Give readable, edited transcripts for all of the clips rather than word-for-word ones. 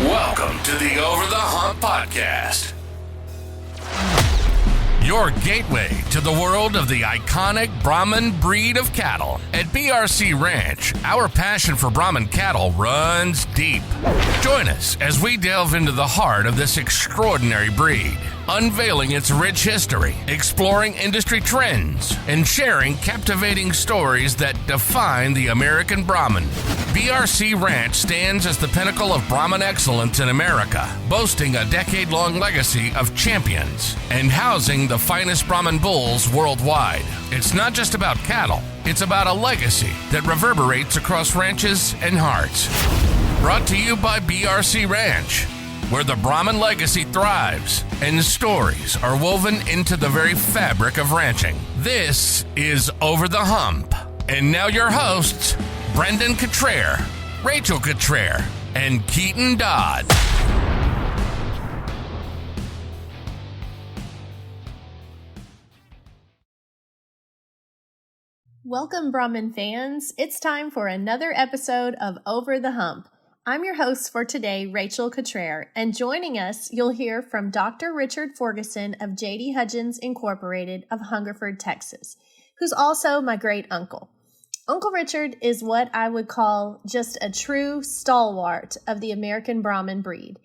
Welcome to the Over the Hump Podcast. Your gateway to the world of the iconic Brahman breed of cattle. At BRC Ranch, our passion for Brahman cattle runs deep. Join us as we delve into the heart of this extraordinary breed, unveiling its rich history, exploring industry trends, and sharing captivating stories that define the American Brahman. BRC Ranch stands as the pinnacle of Brahman excellence in America, boasting a decade-long legacy of champions and housing the finest Brahman bulls worldwide. It's not just about cattle, it's about a legacy that reverberates across ranches and hearts. Brought to you by BRC Ranch, where the Brahman legacy thrives and stories are woven into the very fabric of ranching. This is Over the Hump. And now your hosts, Brendan Cottrell, Rachel Cottrell, and Keaton Dodd. Welcome, Brahman fans. It's time for another episode of Over the Hump. I'm your host for today, Rachel Cottrell, and joining us, you'll hear from Dr. Richard Forgason of J.D. Hudgins Incorporated of Hungerford, Texas, who's also my great uncle. Uncle Richard is what I would call just a true stalwart of the American Brahman breed,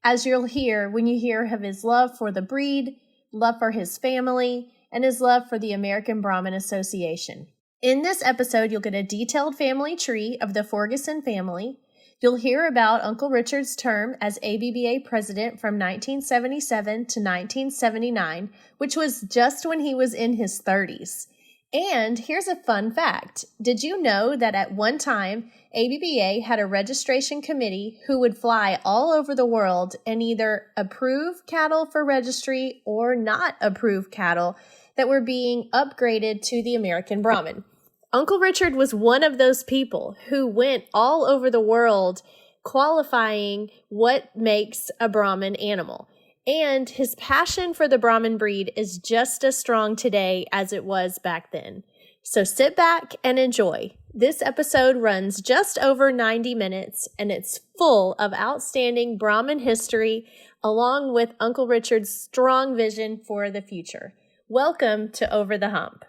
as you'll hear when you hear of his love for the breed, love for his family, and his love for the American Brahman Association. In this episode, you'll get a detailed family tree of the Forgason family. You'll hear about Uncle Richard's term as ABBA president from 1977 to 1979, which was just when he was in his 30s. And here's a fun fact. Did you know that at one time, ABBA had a registration committee who would fly all over the world and either approve cattle for registry or not approve cattle that were being upgraded to the American Brahman? Uncle Richard was one of those people who went all over the world qualifying what makes a Brahman animal. And his passion for the Brahman breed is just as strong today as it was back then. So sit back and enjoy. This episode runs just over 90 minutes, and it's full of outstanding Brahman history, along with Uncle Richard's strong vision for the future. Welcome to Over the Hump.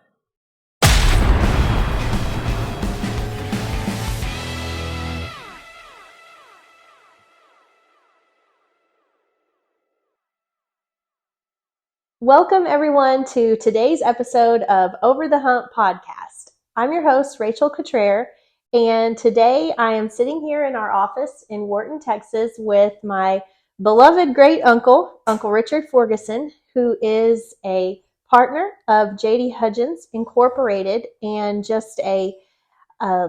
Welcome, everyone, to today's episode of Over the Hump podcast. I'm your host, Rachel Cottrell, and today I am sitting here in our office in Wharton, Texas, with my beloved great uncle, Uncle Richard Forgason, who is a partner of J.D. Hudgins Incorporated and just a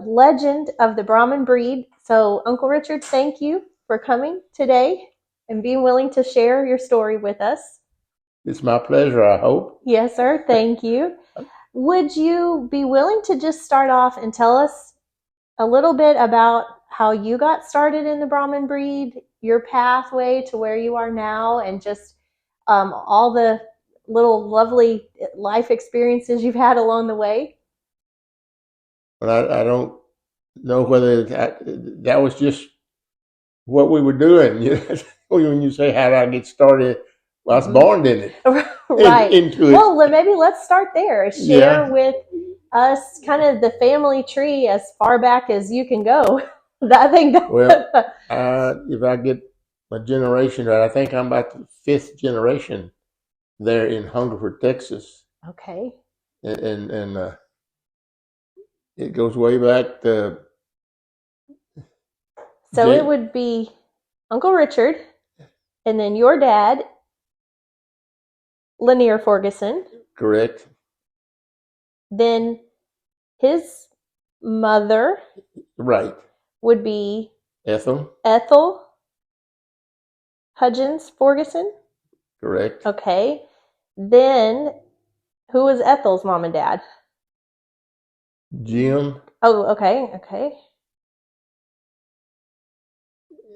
legend of the Brahman breed. So, Uncle Richard, thank you for coming today and being willing to share your story with us. It's my pleasure, I hope. Yes, sir. Thank you. Would you be willing to just start off and tell us a little bit about how you got started in the Brahman breed, your pathway to where you are now, and just all the little lovely life experiences you've had along the way? But I don't know whether that was just what we were doing. You know, when you say, how did I get started? Well, I was born in it. Right. Into it. Well, maybe let's start there. Share with us kind of the family tree as far back as you can go. I think that. Well, if I get my generation right, I think I'm about the fifth generation there in Hungerford, Texas. Okay. And it goes way back to. So it would be Uncle Richard, and then your dad, Lanier Forgason. Correct. Then his mother. Right. Would be Ethel Hudgins Forgason. Correct. Okay. Then who was Ethel's mom and dad? Jim. Oh, okay.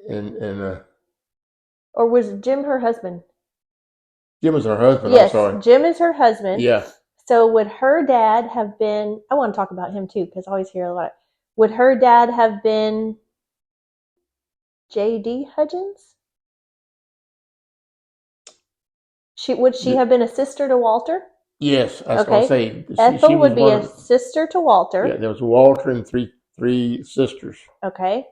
And or was Jim her husband? Jim is her husband. Yes, I'm sorry. Jim is her husband. Yeah. So would her dad have been, I want to talk about him too, because I always hear a lot. Would her dad have been J.D. Hudgins? Would she have been a sister to Walter? Yes, I was going to say. Ethel She would was be a sister to Walter. Yeah, there was Walter and three sisters. Okay.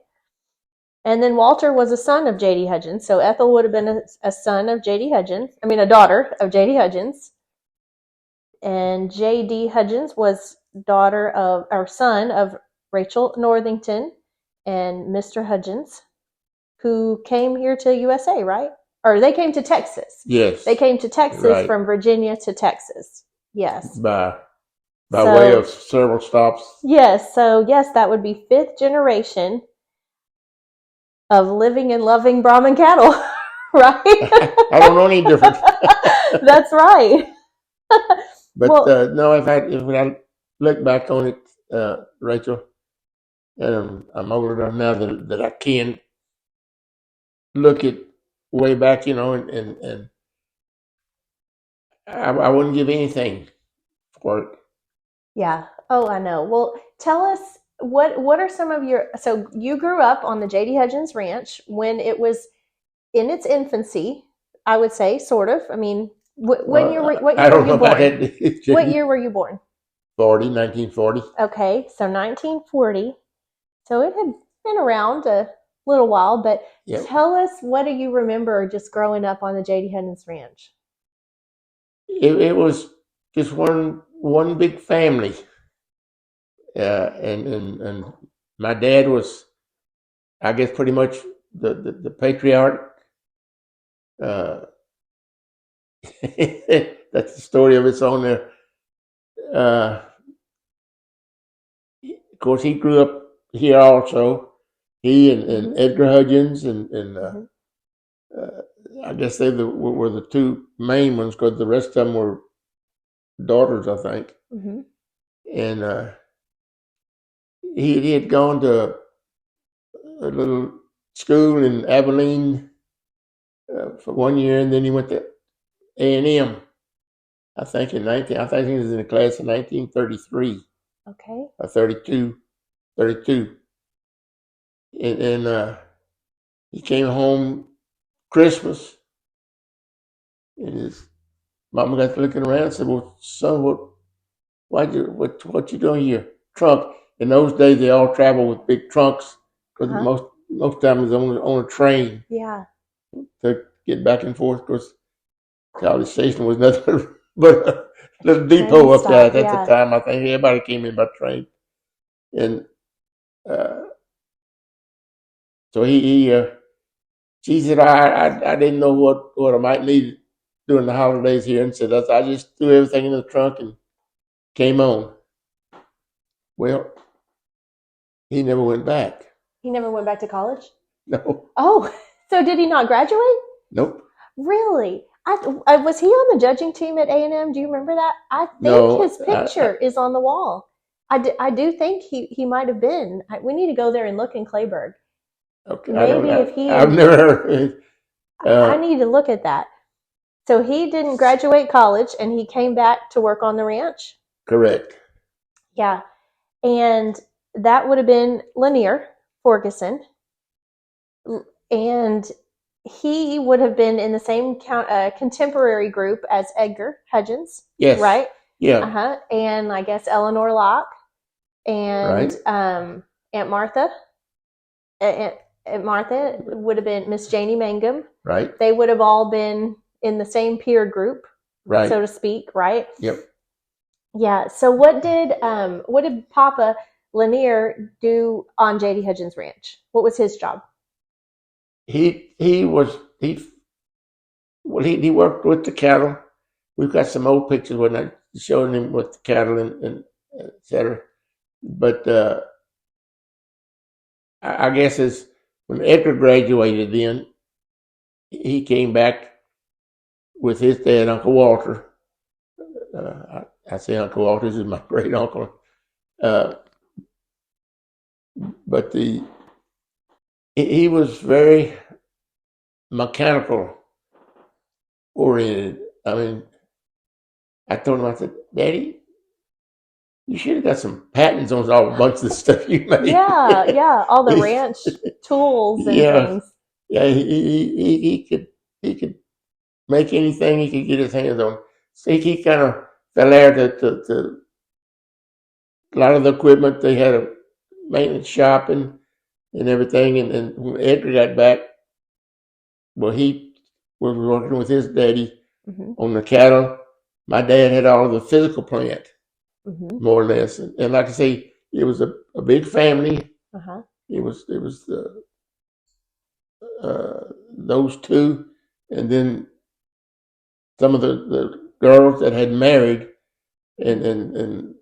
And then Walter was a son of J.D. Hudgins, so Ethel would have been a son of J.D. Hudgins. I mean, a daughter of J.D. Hudgins. And J.D. Hudgins was son of Rachel Northington and Mr. Hudgins, who came here to USA, right? Or they came to Texas. Yes. They came to Texas from Virginia to Texas. Yes. By way of several stops. Yes. So, yes, that would be fifth generation of living and loving Brahman cattle, right? I don't know any different. That's right. But no, if I look back on it, Rachel, and I'm older enough now that I can look at way back, and I wouldn't give anything for it. Yeah. Oh, I know. Well, tell us what are some of your. So you grew up on the J.D. Hudgins Ranch when it was in its infancy. I would say, sort of. I mean, what year were you born? What year were you born? 1940. Okay, so 1940. So it had been around a little while, but tell us, what do you remember just growing up on the J.D. Hudgins Ranch? It was just one big family, and my dad was, I guess, pretty much the patriarch. That's the story of its own there. Of course, he grew up here also. He and Edgar Hudgins and I guess they were the two main ones, because the rest of them were daughters, I think. Mm-hmm. And he had gone to a little school in Abilene for 1 year, and then he went to A&M. I think he was in the class in 1933. Okay. Or 32. And he came home Christmas, and his mama got to looking around and said, "Well, son, what you doing here? Trunk." In those days, they all traveled with big trunks, because most times it was on a train. Yeah. To get back and forth, because College Station was nothing but a little depot up there at the time. I think everybody came in by train, and so she said, I didn't know what I might need during the holidays here, and said, I just threw everything in the trunk and came on. Well, he never went back. He never went back to college? No. Oh, so did he not graduate? Nope. Really? Was he on the judging team at A&M? Do you remember that? I think his picture is on the wall. I do think he might have been. We need to go there and look in Clayburgh. Okay. Maybe if he... I've never heard. I need to look at that. So he didn't graduate college, and he came back to work on the ranch? Correct. Yeah. And that would have been Lanier Forgason. And he would have been in the same contemporary group as Edgar Hudgins. Yes. Right? Yeah. Uh-huh. And I guess Eleanor Locke and Aunt Martha. Aunt Martha would have been Miss Janie Mangum. Right. They would have all been in the same peer group, right, so to speak, right? Yep. Yeah. So what did Papa Lanier do on J.D. Hudgins Ranch? What was his job? He worked with the cattle. We've got some old pictures when I showed him with the cattle and et cetera. But I guess when Edgar graduated, then he came back with his dad, Uncle Walter. I say Uncle Walter, this is my great uncle. But he was very mechanical oriented. I mean, I told him, I said, "Daddy, you should have got some patents on a bunch of the stuff you made." Yeah, all the ranch tools and things. Yeah, he could make anything he could get his hands on. See, he kind of fell heir to a lot of the equipment. They had a maintenance shop and everything. And when Edgar got back, well, he was working with his daddy on the cattle. My dad had all of the physical plant, more or less. And like I say, it was a big family. It was those two, and then some of the girls that had married, and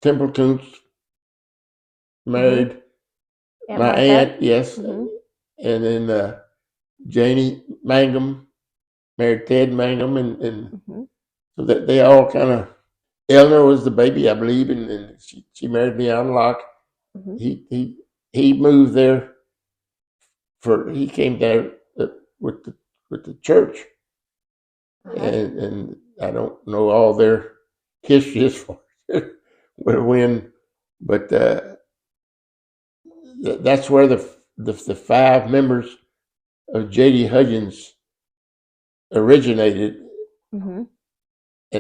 Templeton's married my aunt, yes, and then Janie Mangum married Ted Mangum, and so that they all kind of. Eleanor was the baby, I believe, and she married me out of Locke. He moved there he came there with the church, and I don't know all their history as far as when, but that's where the 5 members of J.D. Hudgins originated, and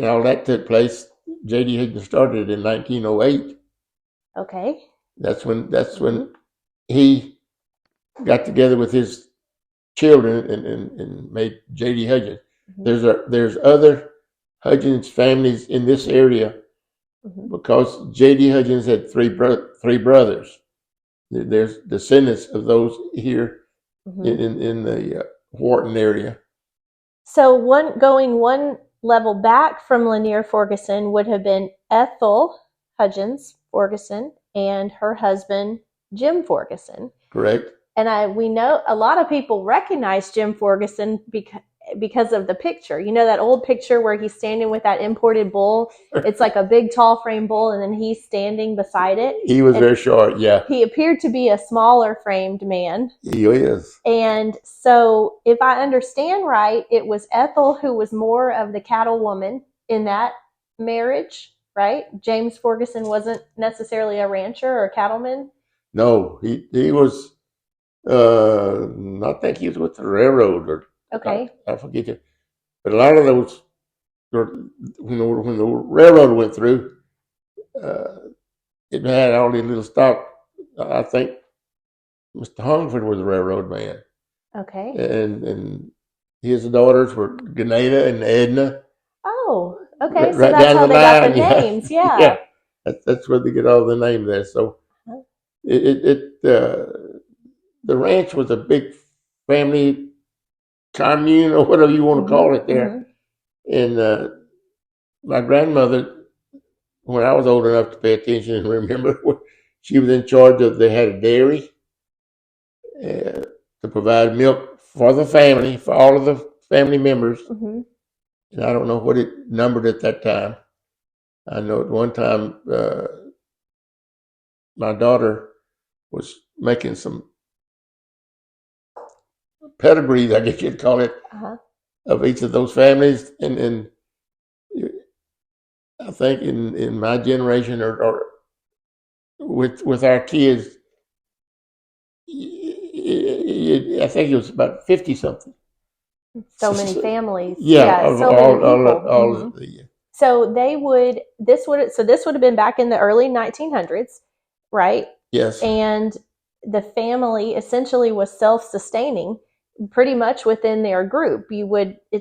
all that took place. J.D. Hudgins started in 1908. Okay. That's when he got together with his children and made J.D. Hudgins. There's other Hudgins families in this area because J.D. Hudgins had three brothers. There's descendants of those here in the Wharton area. So going one level back from Lanier Forgason would have been Ethel Hudgins Forgason and her husband Jim Forgason. Correct. And we know a lot of people recognize Jim Forgason because of the picture. You know that old picture where he's standing with that imported bull? It's like a big tall frame bull, and then he's standing beside it. He was very short, yeah. He appeared to be a smaller framed man. He is. And so if I understand right, it was Ethel who was more of the cattle woman in that marriage, right? James Forgason wasn't necessarily a rancher or a cattleman. No, he was. I think he was with the railroad, or okay, I forget it. But a lot of those, when the railroad went through, it had all these little stock. I think Mr. Hungford was a railroad man. Okay. And his daughters were Grenada and Edna. Oh, okay. So right that's down how the they got line, the names. Yeah. Yeah. That's where they get all the names there. So the ranch was a big family commune, or whatever you want to call it there. And my grandmother, when I was old enough to pay attention and remember, she was in charge of, they had a dairy to provide milk for the family, for all of the family members. And I don't know what it numbered at that time. I know at one time my daughter was making some pedigrees, I guess you'd call it, of each of those families. And I think in my generation or with our kids, I think it was about 50 something. So many families. Yeah, so many people. So this would have been back in the early 1900s, right? Yes. And the family essentially was self-sustaining pretty much within their group.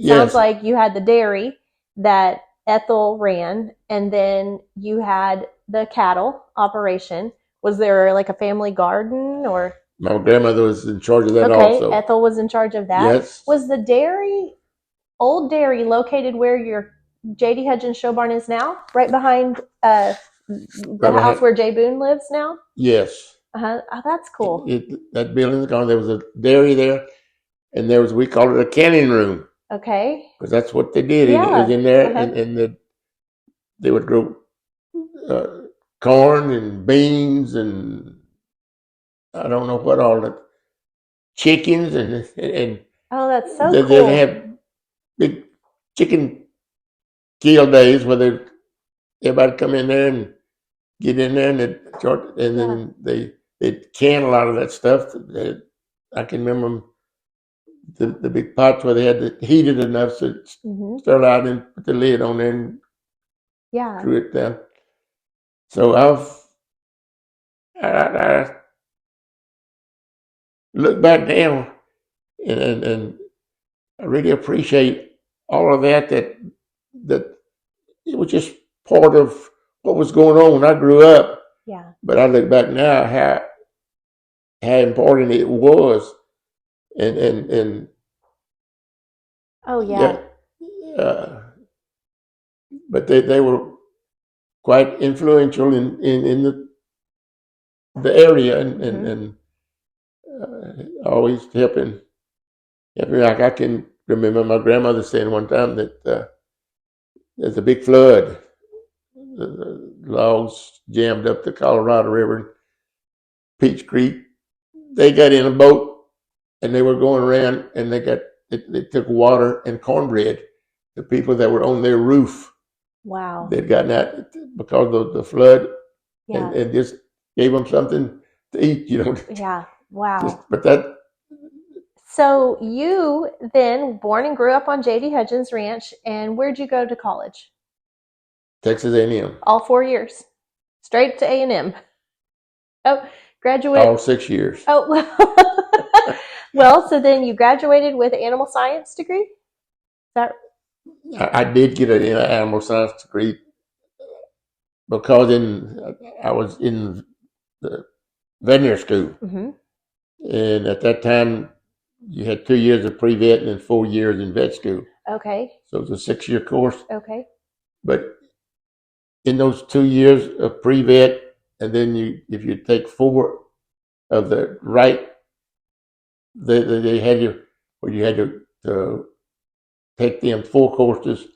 Sounds like you had the dairy that Ethel ran, and then you had the cattle operation. Was there like a family garden or? My grandmother was in charge of that also. Okay, Ethel was in charge of that. Yes. Was the old dairy located where your J.D. Hudgins show barn is now? Right behind the house where Jay Boone lives now? Yes. Oh, that's cool. That building's gone. There was a dairy there, and we called it a canning room. Okay. Because that's what they did. Yeah. It was in there, and they would grow corn and beans and I don't know what all, the chickens and oh, that's so cool. They have big chicken kill days where everybody come in there and get in there and then they can a lot of that stuff. I can remember the big pots where they had it heated enough so it started out and put the lid on there and drew it down. So I look back now and I really appreciate all of that it was just part of what was going on when I grew up. Yeah. But I look back now how important it was and oh yeah. But they were quite influential in the area and always helping. Like I can remember my grandmother saying one time that there's a big flood. The logs jammed up the Colorado River and Peach Creek. They got in a boat and they were going around and they took water and cornbread to people that were on their roof. Wow. They'd gotten out because of the flood and just gave them something to eat, Yeah. Wow. But so you then born and grew up on J.D. Hudgins Ranch, and where'd you go to college? Texas A&M. All 4 years, straight to A&M. Oh, graduate. All 6 years. Oh, well. Well, so then you graduated with an animal science degree? Is that? I did get an animal science degree because I was in the veterinary school, and at that time you had 2 years of pre-vet and then 4 years in vet school. Okay. So it was a 6-year course. Okay. But in those 2 years of pre-vet, and then if you take 4 of the right, they had you had to take them 4 courses.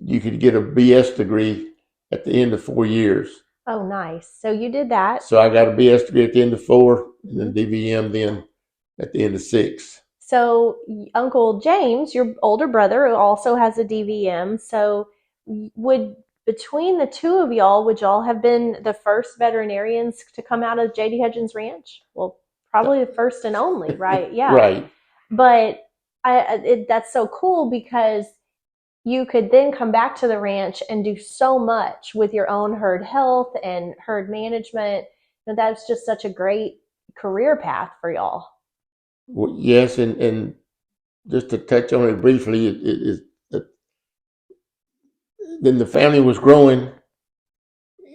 You could get a BS degree at the end of 4 years. Oh, nice. So you did that. So I got a BS degree at the end of 4, and then DVM then at the end of 6. So Uncle James, your older brother, also has a DVM. So between the two of y'all, would y'all have been the first veterinarians to come out of J.D. Hudgins Ranch? Well, probably the first and only, right? Yeah. Right. But that's so cool because you could then come back to the ranch and do so much with your own herd health and herd management. And that's just such a great career path for y'all. Well, yes, and just to touch on it briefly, it is then the family was growing,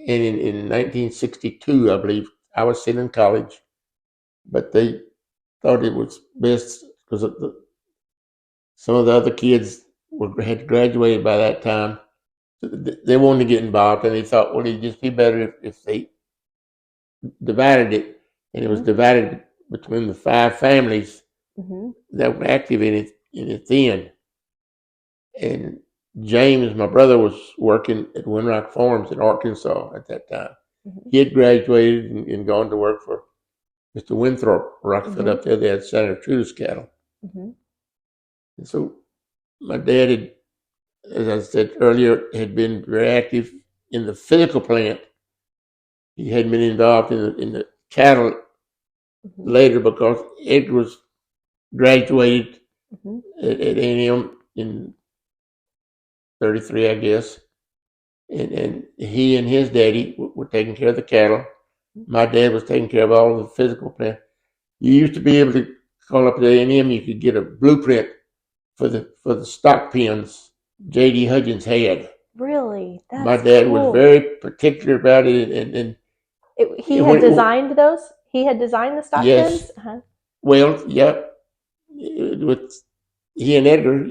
and in 1962, I believe, I was still in college, but they thought it was best because some of the other kids had graduated by that time. They wanted to get involved, and they thought, well, it'd just be better if they divided it, and it was divided between the 5 families that were active in it then. And James, my brother, was working at Winrock Farms in Arkansas at that time. He had graduated and gone to work for Mr. Winthrop Rockford up there. They had Senator Trudeau's cattle. And so my dad had, as I said earlier, had been very active in the physical plant. He hadn't been involved in the cattle later because Edgar was graduated at A&M in 33, I guess. And he and his daddy were taking care of the cattle. My dad was taking care of all of the physical plant. You used to be able to call up the A&M, you could get a blueprint for the stock pens J.D. Hudgins had. Really? That's my dad cool. was very particular about it, and he had designed those. He had designed the stock pens. Well, yeah, with he and Edgar,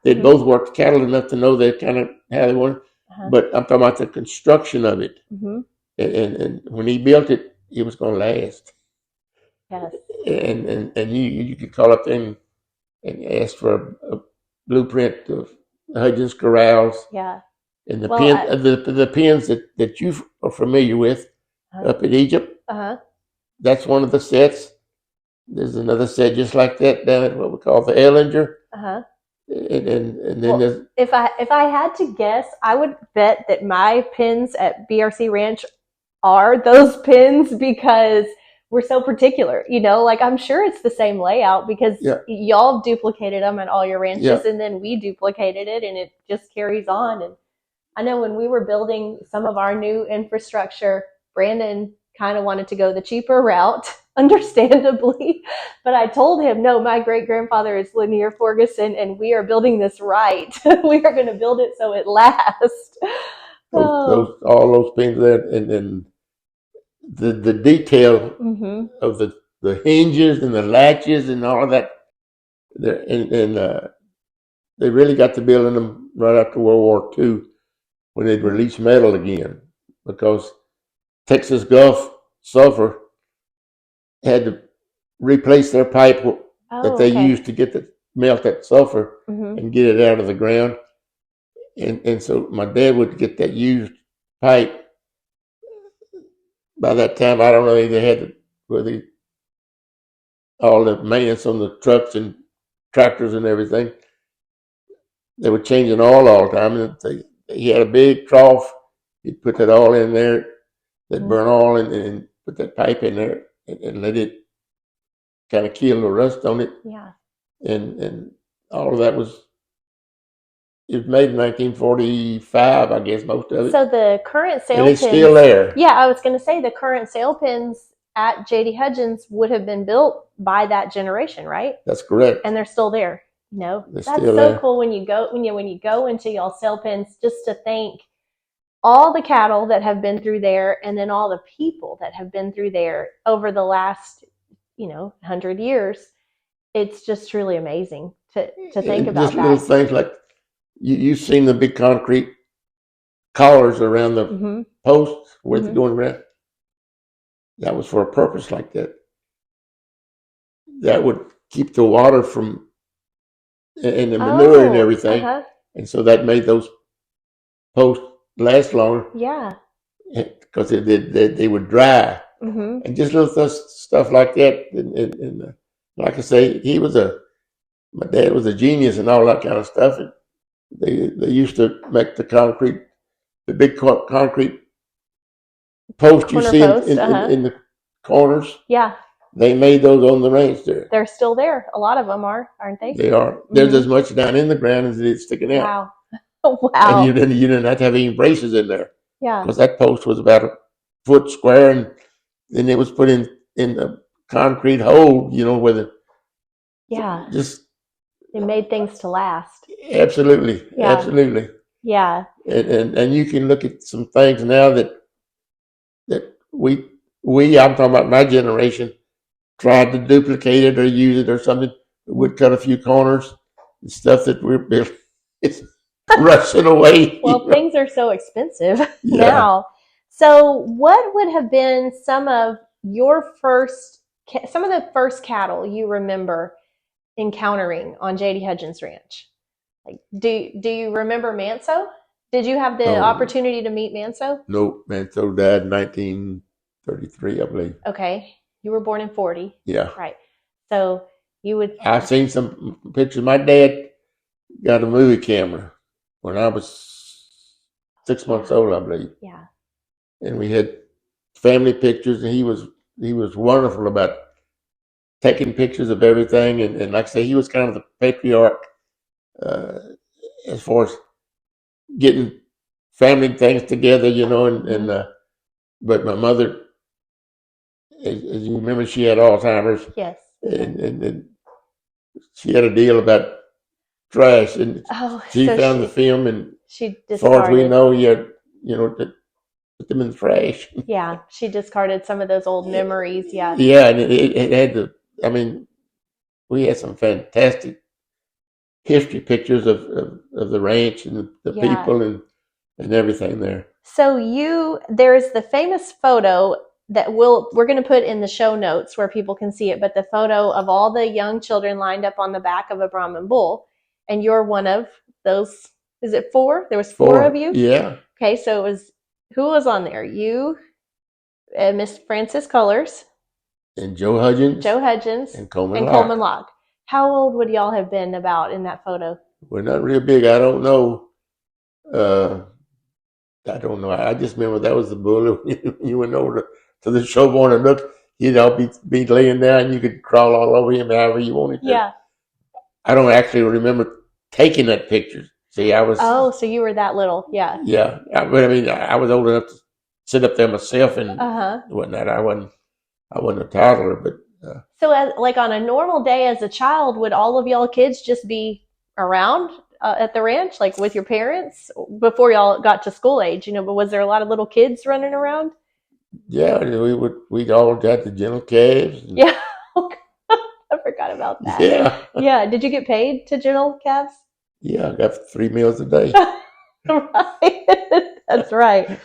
they both worked cattle enough to know that kind of how they wanted. But I'm talking about the construction of it, and when he built it, it was going to last. Yes. And you could call up there and ask for a blueprint of Hudgins corrals. Yeah. And the pens that you are familiar with up in Egypt. That's one of the sets. There's another set just like that down at what we call the Ellinger. And then there's, if I had to guess, I would bet that my pins at BRC Ranch are those pins because we're so particular, like I'm sure it's the same layout because y'all duplicated them at all your ranches and then we duplicated it and it just carries on. And I know when we were building some of our new infrastructure, Brandon kind of wanted to go the cheaper route, understandably. But I told him, no, my great-grandfather is Linear Forgason, and we are building this right. We are going to build it so it lasts. All those things there, and the detail of the hinges and the latches and all of that. And they really got to building them right after World War II when they'd release metal again, because Texas Gulf Sulphur had to replace their pipe that they used to get the melt that sulfur and get it out of the ground. And so my dad would get that used pipe. By that time, I don't know if they had all the maintenance on the trucks and tractors and everything. They were changing oil all the time, and he had a big trough. He'd put that all in there. They'd burn oil and put that pipe in there and let it kind of kill the rust on it. Yeah. And all of that it was made in 1945, I guess, most of it. So the current sail and it's pins, still there. Yeah, I was going to say the current sail pins at J.D. Hudgins would have been built by that generation, right? That's correct. And they're still there. That's still so there. Cool when you go into y'all sail pins, just to think all the cattle that have been through there, and then all the people that have been through there over the last 100 years. It's just truly amazing to think about just little things like you've seen the big concrete collars around the posts where they're going around. That was for a purpose like that. That would keep the water from and the manure and everything, and so that made those posts last longer. Yeah, because they would dry, and just little stuff like that. And like I say, my dad was a genius and all that kind of stuff. And they used to make the big concrete post you see in the corners. Yeah. They made those on the ranch there. They're still there. A lot of them are, aren't they? They are. There's as much down in the ground as it is sticking out. Wow. Wow. And you didn't have to have any braces in there. Yeah. Because that post was about a foot square, and then it was put in the concrete hole, where the... Yeah. Just... It made things to last. Absolutely. Yeah. Absolutely. Yeah. And you can look at some things now that I'm talking about my generation, tried to duplicate it or use it or something. We'd cut a few corners and stuff that we're built. It's rushing away. Well, things are so expensive now. So what would have been some of the first cattle you remember encountering on J.D. Hudgins Ranch? Like, do you remember Manso? Did you have the opportunity to meet Manso? No, Manso died in 1933, I believe. Okay. You were born in 40. Yeah. Right. So you would... I've seen some pictures. My dad got a movie camera when I was 6 months old, I believe. Yeah. And we had family pictures, and he was wonderful about taking pictures of everything. And like I say, he was kind of the patriarch as far as getting family things together, but my mother, as you remember, she had Alzheimer's. Yes. And she had a deal about trash, and she found the film, and she as far as we know, to put them in the trash. Yeah, she discarded some of those old memories. Yeah. Yeah, and it had we had some fantastic history pictures of the ranch and the people and everything there. So there's the famous photo that we're going to put in the show notes where people can see it, but the photo of all the young children lined up on the back of a Brahman bull, and you're one of those. Is it 4? There was 4 of you? Yeah. Okay, so who was on there? You, Miss Frances Cullors. And Joe Hudgins. And Coleman Locke. How old would y'all have been about in that photo? We're not real big. I don't know. I don't know. I just remember that was the bull. You went over to the show barn and looked. be laying there and you could crawl all over him however you wanted to. Yeah. I don't actually remember taking that picture. See, I was. Oh, so you were that little. Yeah. Yeah. But I mean, I was old enough to sit up there myself and whatnot. I wasn't a toddler, but. So, like on a normal day as a child, would all of y'all kids just be around at the ranch, like with your parents, before y'all got to school age? But was there a lot of little kids running around? Yeah, we'd all got the gentle calves. Yeah, I forgot about that. Yeah, yeah. Did you get paid to gentle calves? Yeah, I got 3 meals a day. Right, that's right.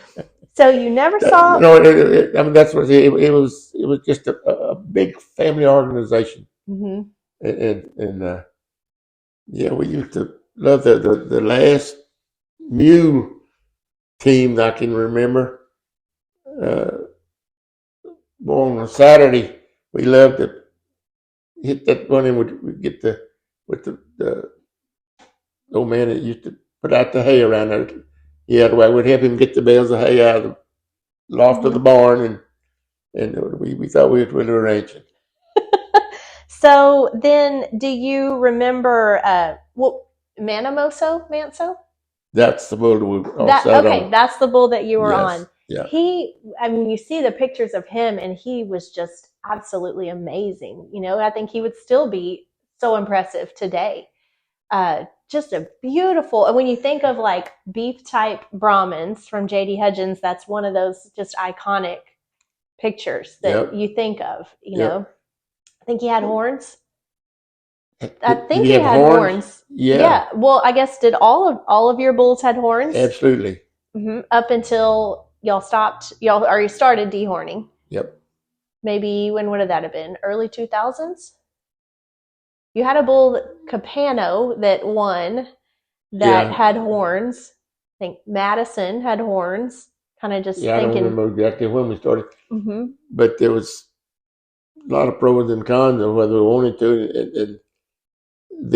So you never saw? No, I mean that's what it was. It was just a big family organization, and yeah, we used to love the last mule team I can remember. On a Saturday, we loved to hit that one and we'd get with the old man that used to put out the hay around there. Yeah, we'd help him get the bales of hay out of the loft of the barn, and we thought we were ranching. So then, do you remember Manso? That's the bull that we all sat on. That's the bull that you were on. Yeah. You see the pictures of him, and he was just absolutely amazing. I think he would still be so impressive today. Just a beautiful, and when you think of like beef type Brahmins from J.D. Hudgins, that's one of those just iconic pictures that you think of, know. I think he had horns. I think he had horns. Yeah. Well, I guess did all of your bulls had horns? Absolutely. Up until y'all stopped, you started dehorning. Yep. Maybe when would that have been? Early 2000s? You had a bull, Capano, that won that had horns. I think Madison had horns. Kind of just thinking. I don't remember exactly when we started. But there was a lot of pros and cons of whether we wanted to. And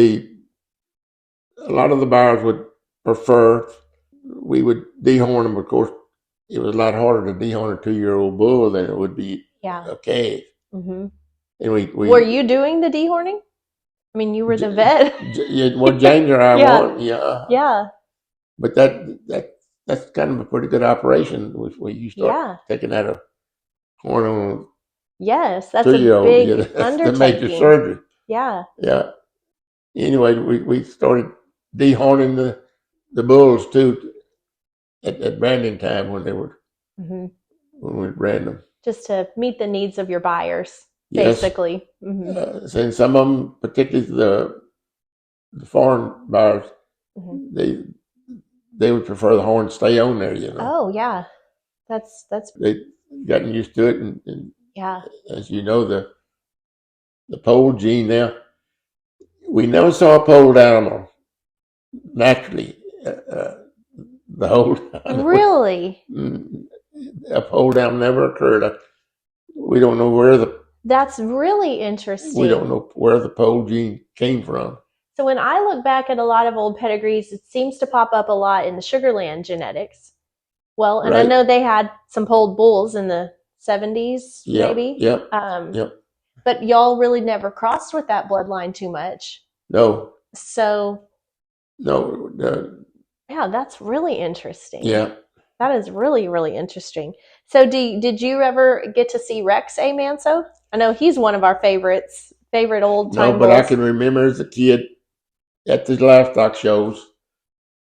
a lot of the buyers would prefer we would dehorn them. Of course, it was a lot harder to dehorn a 2-year-old bull than it would be a calf. And were you doing the dehorning? I mean, you were the vet. James or I won. Yeah. But that's kind of a pretty good operation where you start taking out a horn on. Yes, that's a big undertaking. The major surgery. Yeah. Yeah. Anyway, we started dehorning the bulls too at branding time when they were when we ran them. Just to meet the needs of your buyers, basically. And some of them, particularly the foreign buyers, they would prefer the horn stay on there. Oh yeah, that's they gotten used to it, and as you know, the pole gene now. We never saw a polled animal naturally. The whole time. Really? A polled animal never occurred. We don't know where That's really interesting. We don't know where the pole gene came from. So when I look back at a lot of old pedigrees, it seems to pop up a lot in the Sugarland genetics. Well, and I know they had some polled bulls in the 70s, maybe. Yep. But y'all really never crossed with that bloodline too much. No. So. No. Yeah, that's really interesting. Yeah. That is really, really interesting. So did you ever get to see Rex A. Manso? I know he's one of our favorite old time No, but bulls. I can remember as a kid at the livestock shows,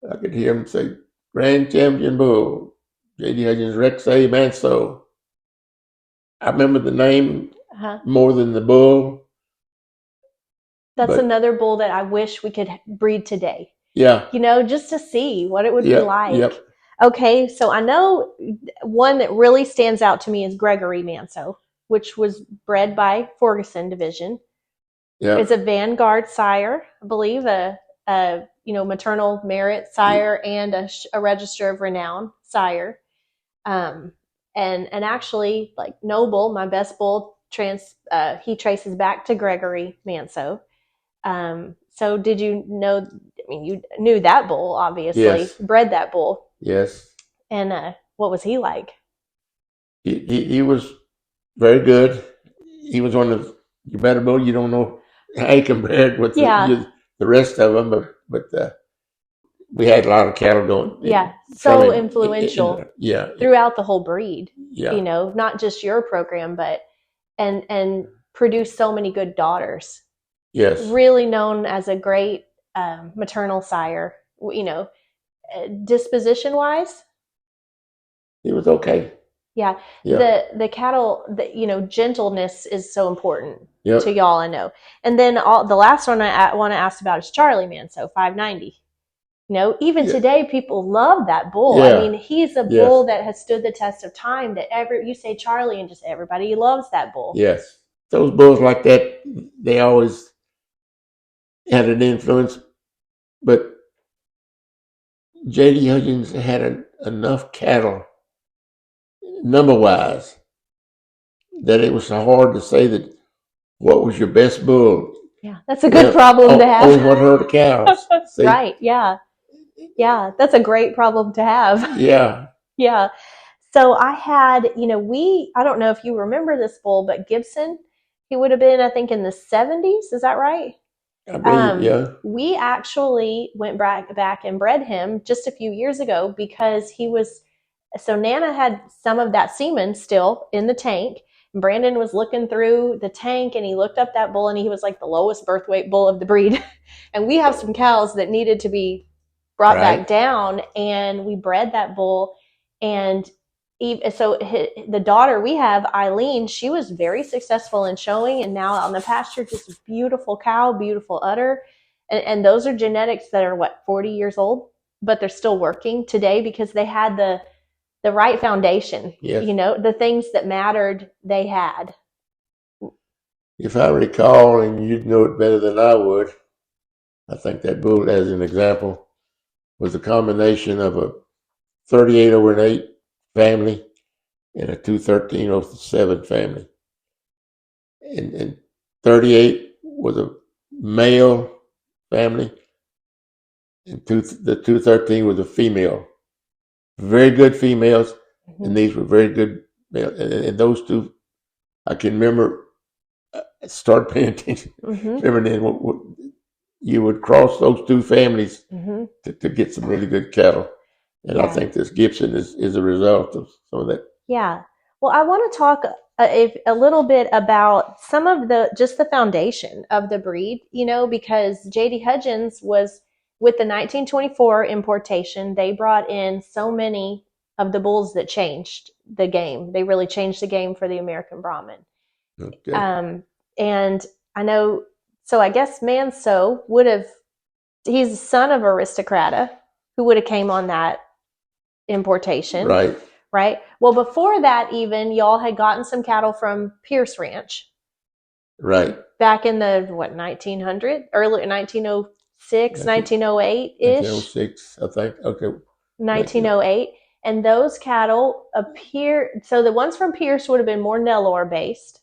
I could hear him say, Grand Champion Bull, J.D. Hudgins, Rex A. Manso. I remember the name more than the bull. That's another bull that I wish we could breed today. Yeah. Just to see what it would be like. Yep. Okay, so I know one that really stands out to me is Gregory Manso, which was bred by Forgason division. Yeah. It's a Vanguard sire, I believe, a maternal merit sire and a register of renown sire. And actually, like Noble, my best bull, he traces back to Gregory Manso. So did you know? I mean, you knew that bull, obviously. Yes. Bred that bull. Yes. And what was he like? He was very good. he was one of your better bull. You don't know how he compared with Yeah. the rest of them, but we had a lot of cattle going. Yeah. from So him influential yeah, throughout the whole breed, yeah, not just your program, but and produced so many good daughters. yes. Really known as a great maternal sire, disposition wise. He was okay. Yeah. Yeah, The cattle, gentleness is so important yep. to y'all, I know. And then the last one I want to ask about is Charlie Manso, 590. Even Yeah. today, people love that bull. Yeah. I mean, he's a Yes. bull that has stood the test of time. That you say Charlie, and just everybody loves that bull. Yes, those bulls like that, they always had an influence. But J.D. Hudgins had enough cattle, number wise, that it was hard to say that what was your best bull. Yeah, that's a good problem to have. Oh, what herd of cows? See? Right? Yeah, yeah, that's a great problem to have. Yeah. Yeah. So I had, I don't know if you remember this bull, but Gibson, he would have been, I think, in the 70s. Is that right? I believe, yeah. We actually went back and bred him just a few years ago because so Nana had some of that semen still in the tank. Brandon was looking through the tank and he looked up that bull and he was like the lowest birth weight bull of the breed. And we have some cows that needed to be brought back down, and we bred that bull. And so the daughter we have, Eileen, she was very successful in showing, and now on the pasture, just a beautiful cow, beautiful udder. And those are genetics that are 40 years old, but they're still working today because they had the right foundation. Yes. The things that mattered, they had. If I recall, and you'd know it better than I would, I think that bull, as an example, was a combination of a 38/8 family and a 213/7 family. And 38 was a male family, and the 213 was a female. Very good females, and these were very good males. And those two, I can remember, start paying attention. Remember then, you would cross those two families to get some really good cattle. And I think this Gibson is a result of some of that. Yeah. Well, I want to talk a little bit about some of just the foundation of the breed, because J.D. Hudgins was, with the 1924 importation, they brought in so many of the bulls that changed the game. They really changed the game for the American Brahmin. Okay. And I know, so I guess Manso he's the son of Aristocrata, who would have came on that importation. Right. Well, before that, even y'all had gotten some cattle from Pierce Ranch. Right. Back in the 1900, early 1906, 1908 ish. 1906, I think. Okay. 1908, and those cattle so the ones from Pierce would have been more Nelore based,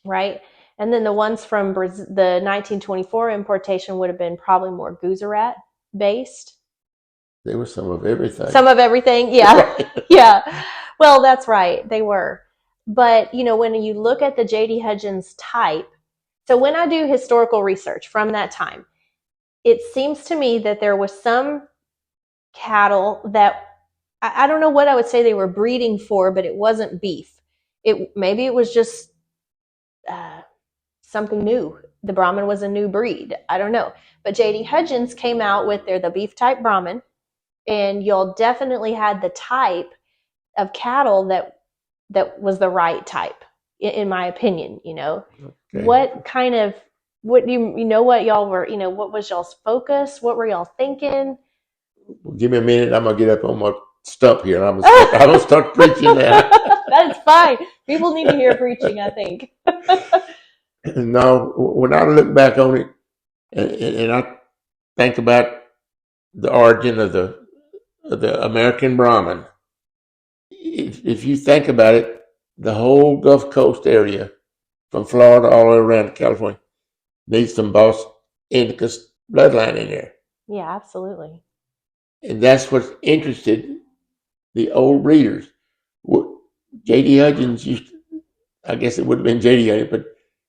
right? And then the ones from the 1924 importation would have been probably more Gujarat based. They were some of everything. Some of everything, yeah. Yeah. Well, that's right. They were. But, when you look at the J.D. Hudgins type, so when I do historical research from that time, it seems to me that there was some cattle that, I don't know what I would say they were breeding for, but it wasn't beef. Maybe it was just something new. The Brahmin was a new breed. I don't know. But J.D. Hudgins came out with the beef type Brahmin. And y'all definitely had the type of cattle that was the right type, in my opinion. Okay. What do what y'all were? What was y'all's focus? What were y'all thinking? Well, give me a minute. I'm gonna get up on my stump here, and I'm gonna start preaching now. That's fine. People need to hear preaching, I think. No, when I look back on it, and I think about the origin of the American Brahmin, if you think about it, the whole Gulf Coast area, from Florida all the way around California, needs some Bos Indicus bloodline in there. Yeah, absolutely. And that's what interested the old breeders. J.D. Hudgins I guess it would have been JD, but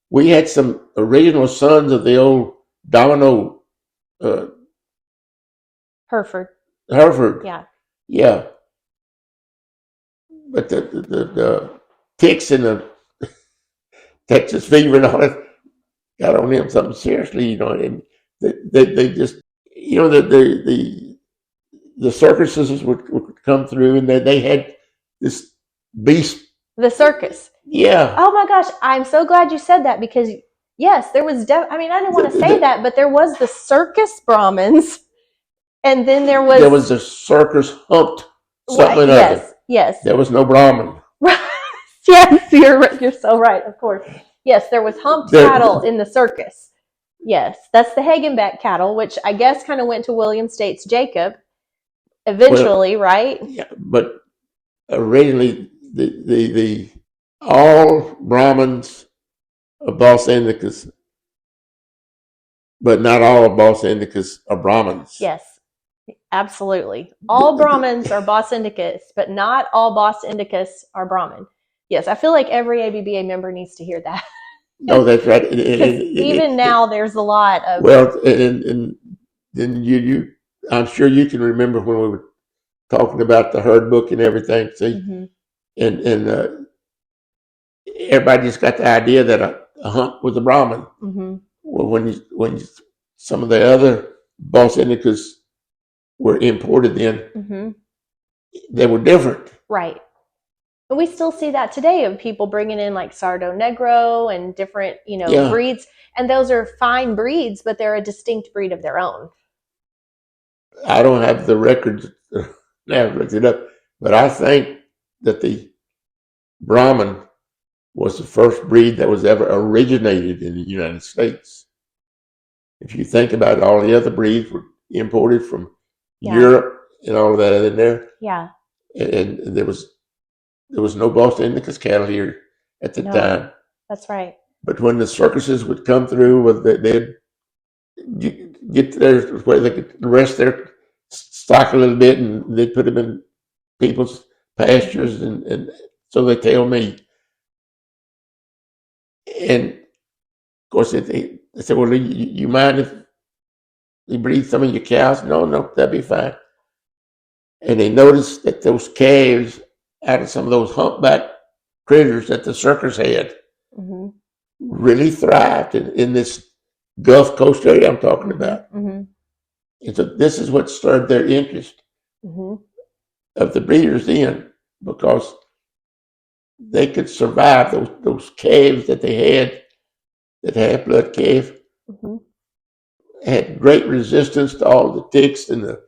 we had some original sons of the old Domino uh, Hereford. Hereford. Yeah. Yeah. But the ticks and the Texas fever and all that got on them something seriously, and they just, the circuses would come through, and they had this beast. The circus. Yeah. Oh my gosh, I'm so glad you said that, because yes, there was. I didn't want to say that, but there was the circus Brahmins, and then there was a circus humped something or yes, other. Yes. There was no Brahmin. Yes, you're so right. Of course. Yes, there was humped cattle in the circus. Yes, that's the Hagenbeck cattle, which I guess kind of went to William States Jacob eventually, right? Yeah, but originally the all Brahmins are Bos Indicus, but not all Bos Indicus are Brahmins. Yes, absolutely. All Brahmins are Bos Indicus, but not all Bos Indicus are Brahmin. Yes, I feel like every ABBA member needs to hear that. No, that's right. Even now, there's a lot of. Well, and then you, I'm sure you can remember when we were talking about the herd book and everything. See, and everybody just got the idea that a hump was a Brahmin. Mm-hmm. Well, when some of the other Bos Indicus were imported in, they were different. Right. And we still see that today of people bringing in like Sardo Negro and different, breeds. And those are fine breeds, but they're a distinct breed of their own. I don't have the records. I haven't looked it up, but I think that the Brahmin was the first breed that was ever originated in the United States. If you think about it, all the other breeds were imported from Europe and all of that in there. Yeah. And there was no Bos Indicus cattle here at the time. That's right. But when the circuses would come through, they'd get there where they could rest their stock a little bit, and they'd put them in people's pastures, and so they tell me. And of course, they said, "Well, you mind if you breed some of your cows?" No, that'd be fine. And they noticed that those calves, out of some of those humpback critters that the circus had, really thrived in this Gulf Coast area I'm talking about. And so this is what stirred their interest of the breeders then, because they could survive those calves that they had, that half-blood calf, had great resistance to all the ticks and the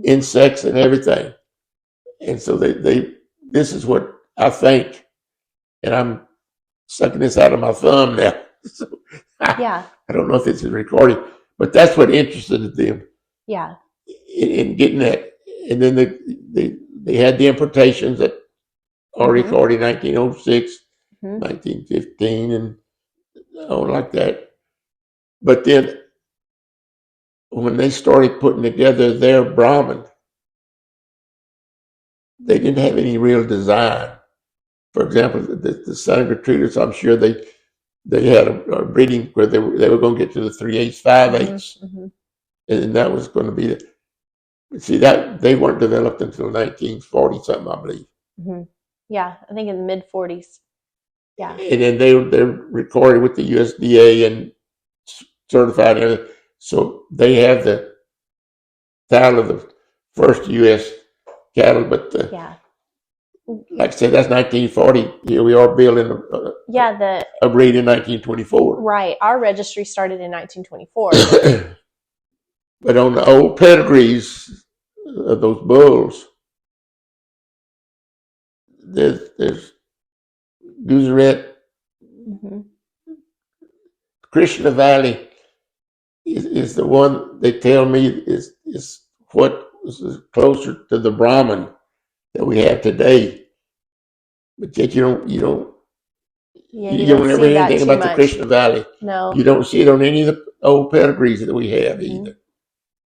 insects and everything. And so this is what I think, and I'm sucking this out of my thumb now. So I don't know if this is recording, but that's what interested them. Yeah. In getting that. And then they had the importations that are recorded in 1906, 1915, and like that. But then when they started putting together their Brahmin, they didn't have any real design. For example, the Santa Gertrudis, I'm sure they had a breeding where they were going to get to the 3/8, 5/8, and that was going to be it. But see, that they weren't developed until 1940 something, I believe. Yeah, I think in the mid 40s. Yeah. And then they're recorded with the USDA and certified and everything. So they have the title of the first U.S. cattle, but like I said, that's 1940. Here we are building a breed in 1924. Right. Our registry started in 1924. But on the old pedigrees of those bulls, there's Guzeret. Krishna Valley is the one they tell me is what is closer to the Brahmin that we have today. But yet you don't ever hear anything about the Krishna Valley. No. You don't see it on any of the old pedigrees that we have either.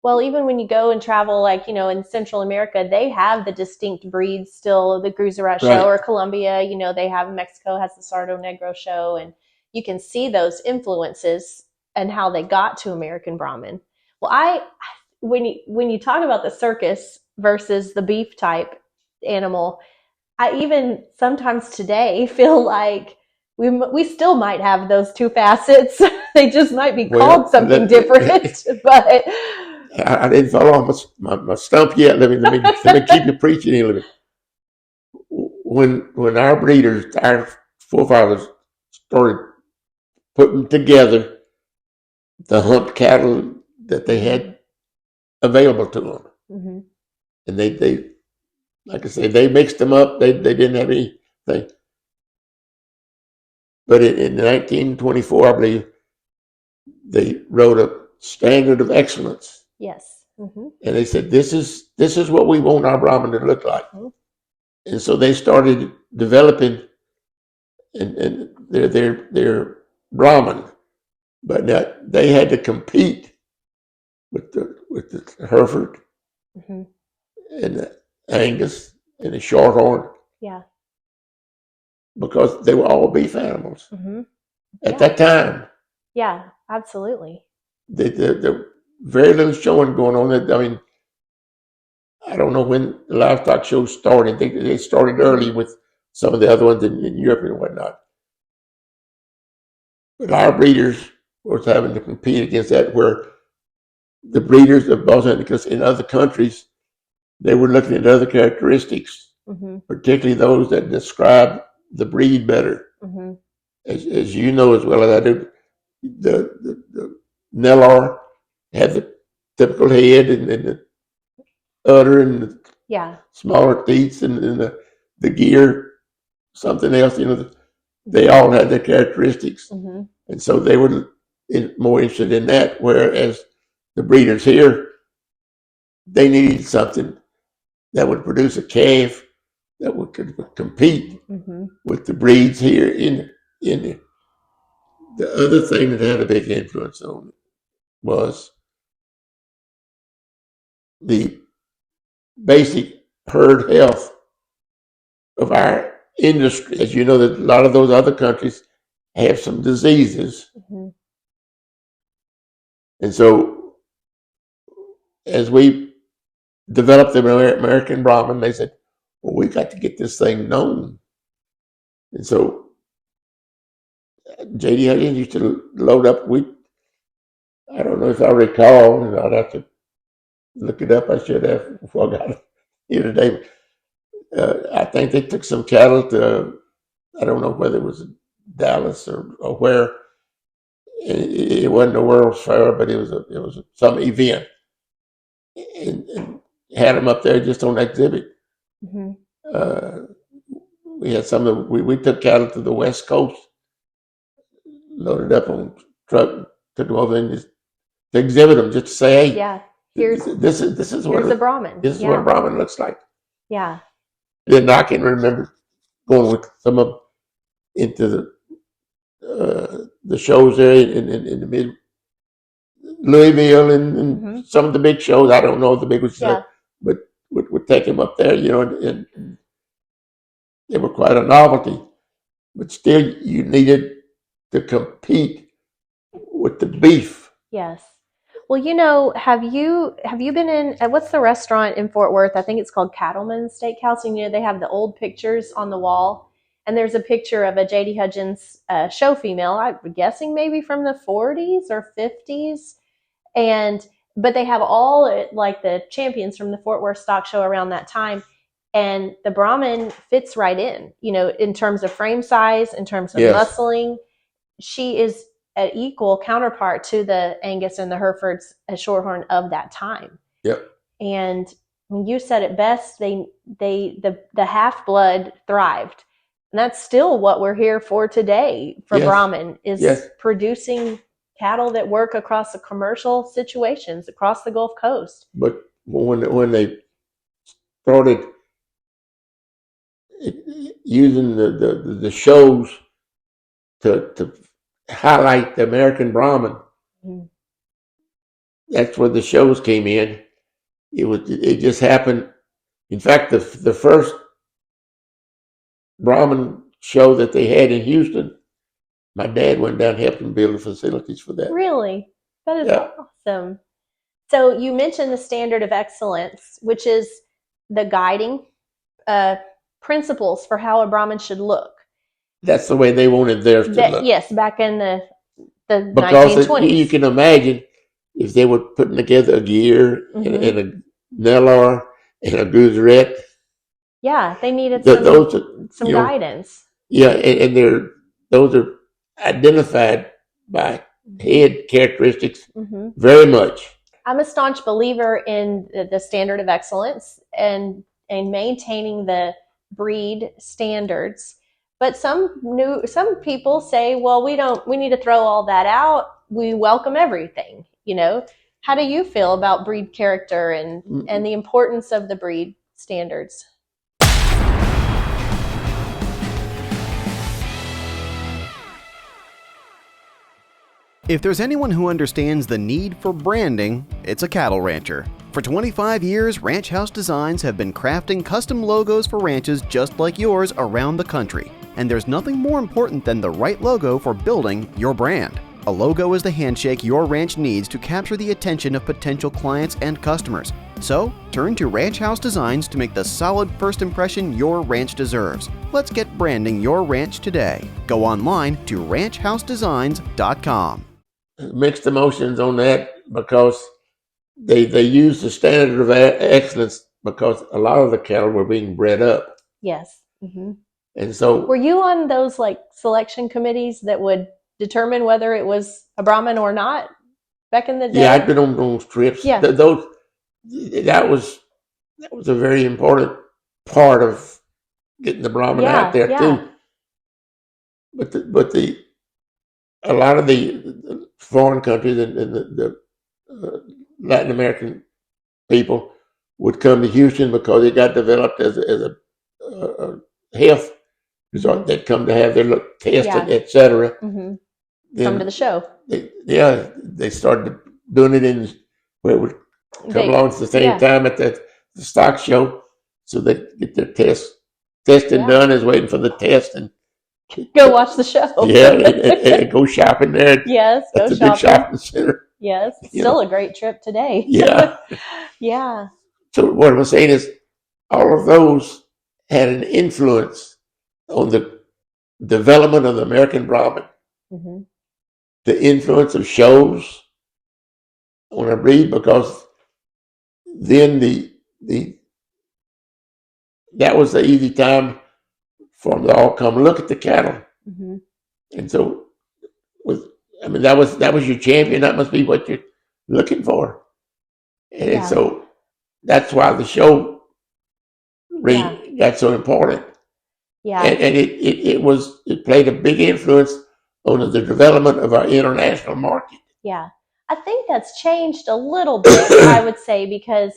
Well, even when you go and travel, like, in Central America, they have the distinct breeds still, the Gujarat show, or Colombia, they have, Mexico has the Sardo Negro show, and you can see those influences and how they got to American Brahmin. Well, when you talk about the circus versus the beef type animal, I even sometimes today feel like we still might have those two facets. They just might be called something different, but I didn't fall off my stump yet. Let me keep you preaching here. When our breeders, our forefathers, started putting together the hump cattle that they had available to them, and they like I say, they mixed them up. They didn't have anything. But in 1924, I believe, they wrote a standard of excellence. Yes. Mm-hmm. And they said, this is what we want our Brahmin to look like. Mm-hmm. And so they started developing and their Brahmin, but they had to compete with the Hereford and the Angus and the Shorthorn. Yeah. Because they were all beef animals at that time. Yeah, absolutely. The very little showing going on. I mean, I don't know when the livestock shows started. They started early with some of the other ones in Europe and whatnot. But our breeders was having to compete against that, where the breeders of Boston, because in other countries, they were looking at other characteristics, particularly those that describe the breed better. As you know as well as I do, the Nellar had the typical head and the udder and the smaller teeth and the gear, something else. They all had their characteristics, and so they were more interested in that. Whereas the breeders here, they needed something that would produce a calf that would compete with the breeds here in the other thing that had a big influence on it was the basic herd health of our industry. As you know, that a lot of those other countries have some diseases. And so as we developed the American Brahmin, they said, well, we got to get this thing known. And so J.D. Hudgins used to load up. I don't know if I recall, and I'd have to look it up. I should have before I got here today. I think they took some cattle to, I don't know whether it was Dallas or where. It wasn't a World's Fair, but it was some event, and had them up there just on exhibit. We had we took cattle to the West Coast, loaded up on truck, took them over and just to exhibit them, just to say, hey, this is what a Brahmin. This is what a Brahmin looks like. Yeah. Then I can remember going with some of them into the shows there in the mid Louisville and some of the big shows. I don't know the big ones, but would take them up there, and they were quite a novelty. But still, you needed to compete with the beef. Yes. Well, have you been in, what's the restaurant in Fort Worth? I think it's called Cattleman's Steakhouse. And, they have the old pictures on the wall. And there's a picture of a J.D. Hudgins show female, I'm guessing maybe from the 40s or 50s. But they have all like the champions from the Fort Worth Stock Show around that time. And the Brahmin fits right in terms of frame size, in terms of muscling. She is an equal counterpart to the Angus and the Herefords and Shorthorn of that time. Yep. And you said it best, the half-blood thrived. And that's still what we're here for today for Brahmin, is producing cattle that work across the commercial situations across the Gulf Coast. But when they started using the shows to highlight the American Brahmin, that's where the shows came in. It just happened. In fact, the first Brahmin show that they had in Houston, my dad went down and helped them build the facilities for that. Really? That is Yeah. awesome. So you mentioned the standard of excellence, which is the guiding principles for how a Brahmin should look. That's the way they wanted theirs to look. Yes, back in the Because 1920s. you can imagine if they were putting together a gear and a Nellar and a Guzeret. Yeah, they needed some guidance. Yeah, and those are identified by head characteristics very much. I'm a staunch believer in the standard of excellence and maintaining the breed standards. But some people say, well, we need to throw all that out. We welcome everything, How do you feel about breed character and the importance of the breed standards? If there's anyone who understands the need for branding, it's a cattle rancher. For 25 years, Ranch House Designs have been crafting custom logos for ranches just like yours around the country. And there's nothing more important than the right logo for building your brand. A logo is the handshake your ranch needs to capture the attention of potential clients and customers. So, turn to Ranch House Designs to make the solid first impression your ranch deserves. Let's get branding your ranch today. Go online to ranchhousedesigns.com. Mixed emotions on that because they use the standard of excellence because a lot of the cattle were being bred up. Yes. Mm-hmm. And so, were you on those selection committees that would determine whether it was a Brahmin or not back in the day? Yeah, I've been on those trips. Yeah. That was a very important part of getting the Brahmin out there too. But a lot of the foreign countries and the Latin American people would come to Houston because it got developed as a health resort. They'd come to have their look tested, etc. Come to the show. They started doing it where it would come along at the same time at the stock show, so they get their testing done. Is waiting for the test and go watch the show. and go shopping there. Yes, at the big shopping center. Yes, still a great trip today. Yeah, yeah. So what I'm saying is, all of those had an influence on the development of the American Brahmin. Mm-hmm. The influence of shows on a breed, because then that was the easy time for them to all come look at the cattle. Mm-hmm. And so that was your champion. That must be what you're looking for. And so that's why the show breed got so important. Yeah. And it played a big influence on the development of our international market. Yeah. I think that's changed a little bit, I would say, because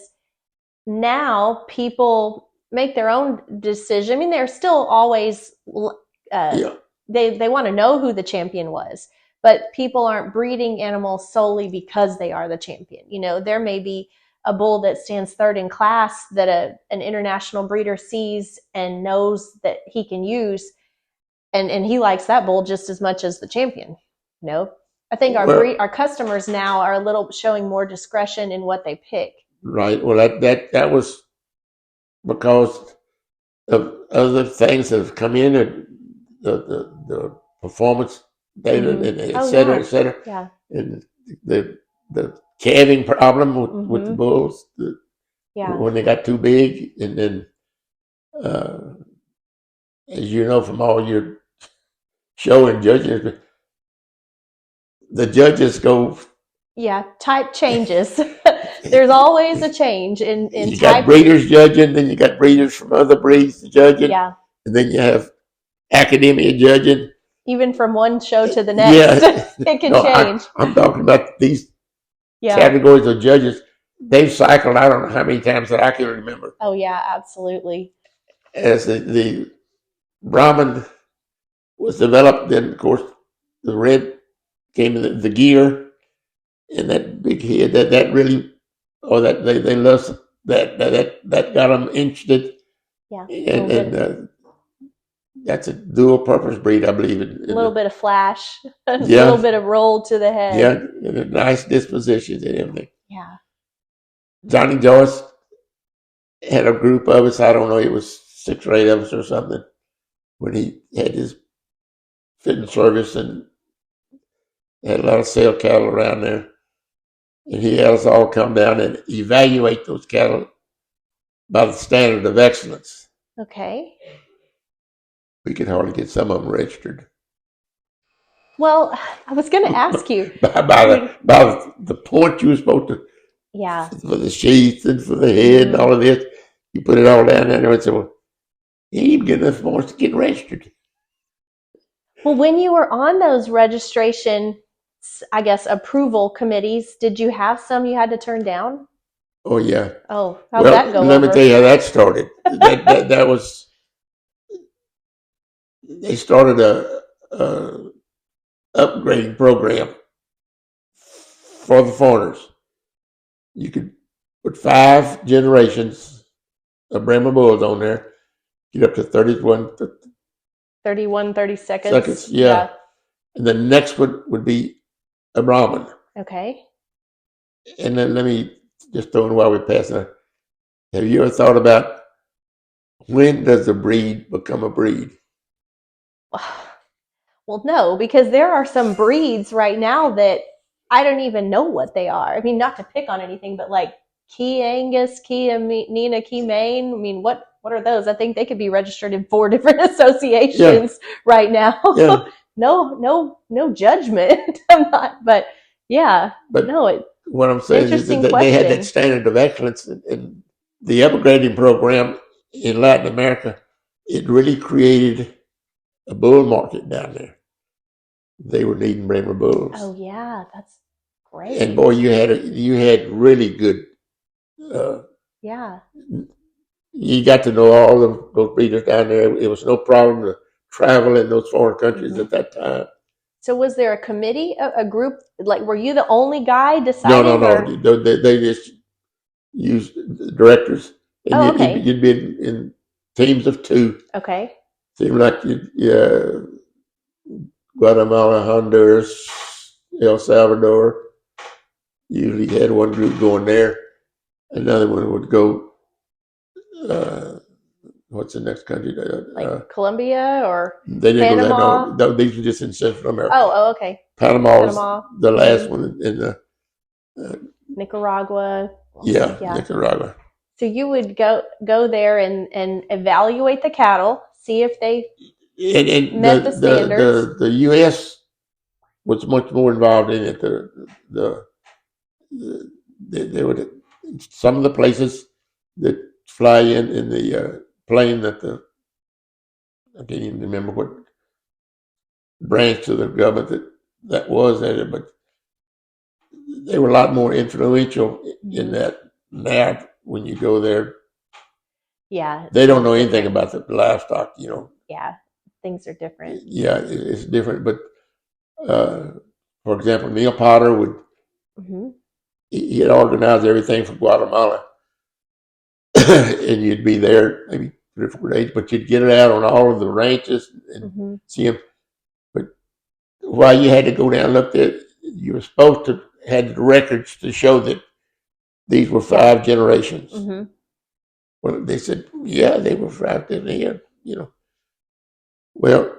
now people make their own decision. I mean, they're still always, they want to know who the champion was, but people aren't breeding animals solely because they are the champion. There may be a bull that stands third in class that an international breeder sees and knows that he can use, and he likes that bull just as much as the champion. I think our customers now are a little showing more discretion in what they pick. Right. Well, that was because of other things that have come in, and the performance data, and et cetera, et cetera. Yeah. And the calving problem with the bulls, when they got too big, and then, as you know from all your show and judging, the judges go. Yeah, type changes. There's always a change in you type. got breeders judging, then you got breeders from other breeds judging. Yeah. And then you have academia judging. Even from one show to the next, it can change. I'm talking about these categories of judges. They've cycled, I don't know how many times that I can remember. Oh, yeah, absolutely. As the Brahmin was developed, then, of course, the red came in the gear. and that big head, that really, or that they love that got them interested. Yeah. And that's a dual purpose breed, I believe. A little bit of flash, a Yeah. little bit of roll to the head. Yeah, and a nice disposition and everything. Yeah. Johnny Joyce had a group of us. I don't know, it was 6 or 8 of us or something, when he had his fitness service and had a lot of sale cattle around there. And he had us all come down and evaluate those cattle by the standard of excellence. Okay. We could hardly get some of them registered. Well, I was going to ask you. by the point you were supposed to, Yeah. for the sheath and for the head and all of this, you put it all down there and said, well, he ain't even getting enough points to get registered. Well, when you were on those registration, I guess, approval committees, did you have some you had to turn down? Oh, yeah. Oh, how'd that go let over? me tell you how that started. that was, they started a upgrading program for the foreigners. You could put 5 generations of Brahma bulls on there, get up to 31 30 seconds. seconds. Yeah. And the next one would be a Brahmin. Okay. And then let me just throw in while we're passing it. Have you ever thought about when does a breed become a breed? Well, no, because there are some breeds right now that I don't even know what they are. I mean, not to pick on anything, but like Key Angus, Nina, Key Maine. I mean, what are those? I think they could be registered in 4 different associations right now. Yeah. No judgment. I'm not, but yeah. But no, what I'm saying is that they had that standard of excellence, and the upgrading program in Latin America, it really created a bull market down there. They were needing Brahma bulls. Oh yeah, that's great. And boy, you had really good. Yeah. You got to know all of those breeders down there. It was no problem to travel in those foreign countries at that time. So was there a committee, a group? Like, were you the only guy deciding? No. They just used directors. And okay. You'd be in teams of 2. Okay. Seemed like Guatemala, Honduras, El Salvador. Usually had one group going there. Another one would go, what's the next country? Like Colombia or they didn't Panama? Go there. No, these were just in Central America. Oh, okay. Panama was the last one in Nicaragua. Yeah, Nicaragua. So you would go there and evaluate the cattle, see if they met the standards. The U.S. was much more involved in it. There were some of the places that fly in the plane that I can't even remember what branch of the government that was in it, but they were a lot more influential in that. Now, when you go there, they don't know anything about the livestock, Yeah, things are different. Yeah, it's different. But for example, Neil Potter would he had organized everything from Guatemala, and you'd be there maybe 3 or 4 days, but you'd get it out on all of the ranches and see them. But while you had to go down and look there, you were supposed to have the records to show that these were 5 generations. Well, they said, yeah, they were 5 here, Well,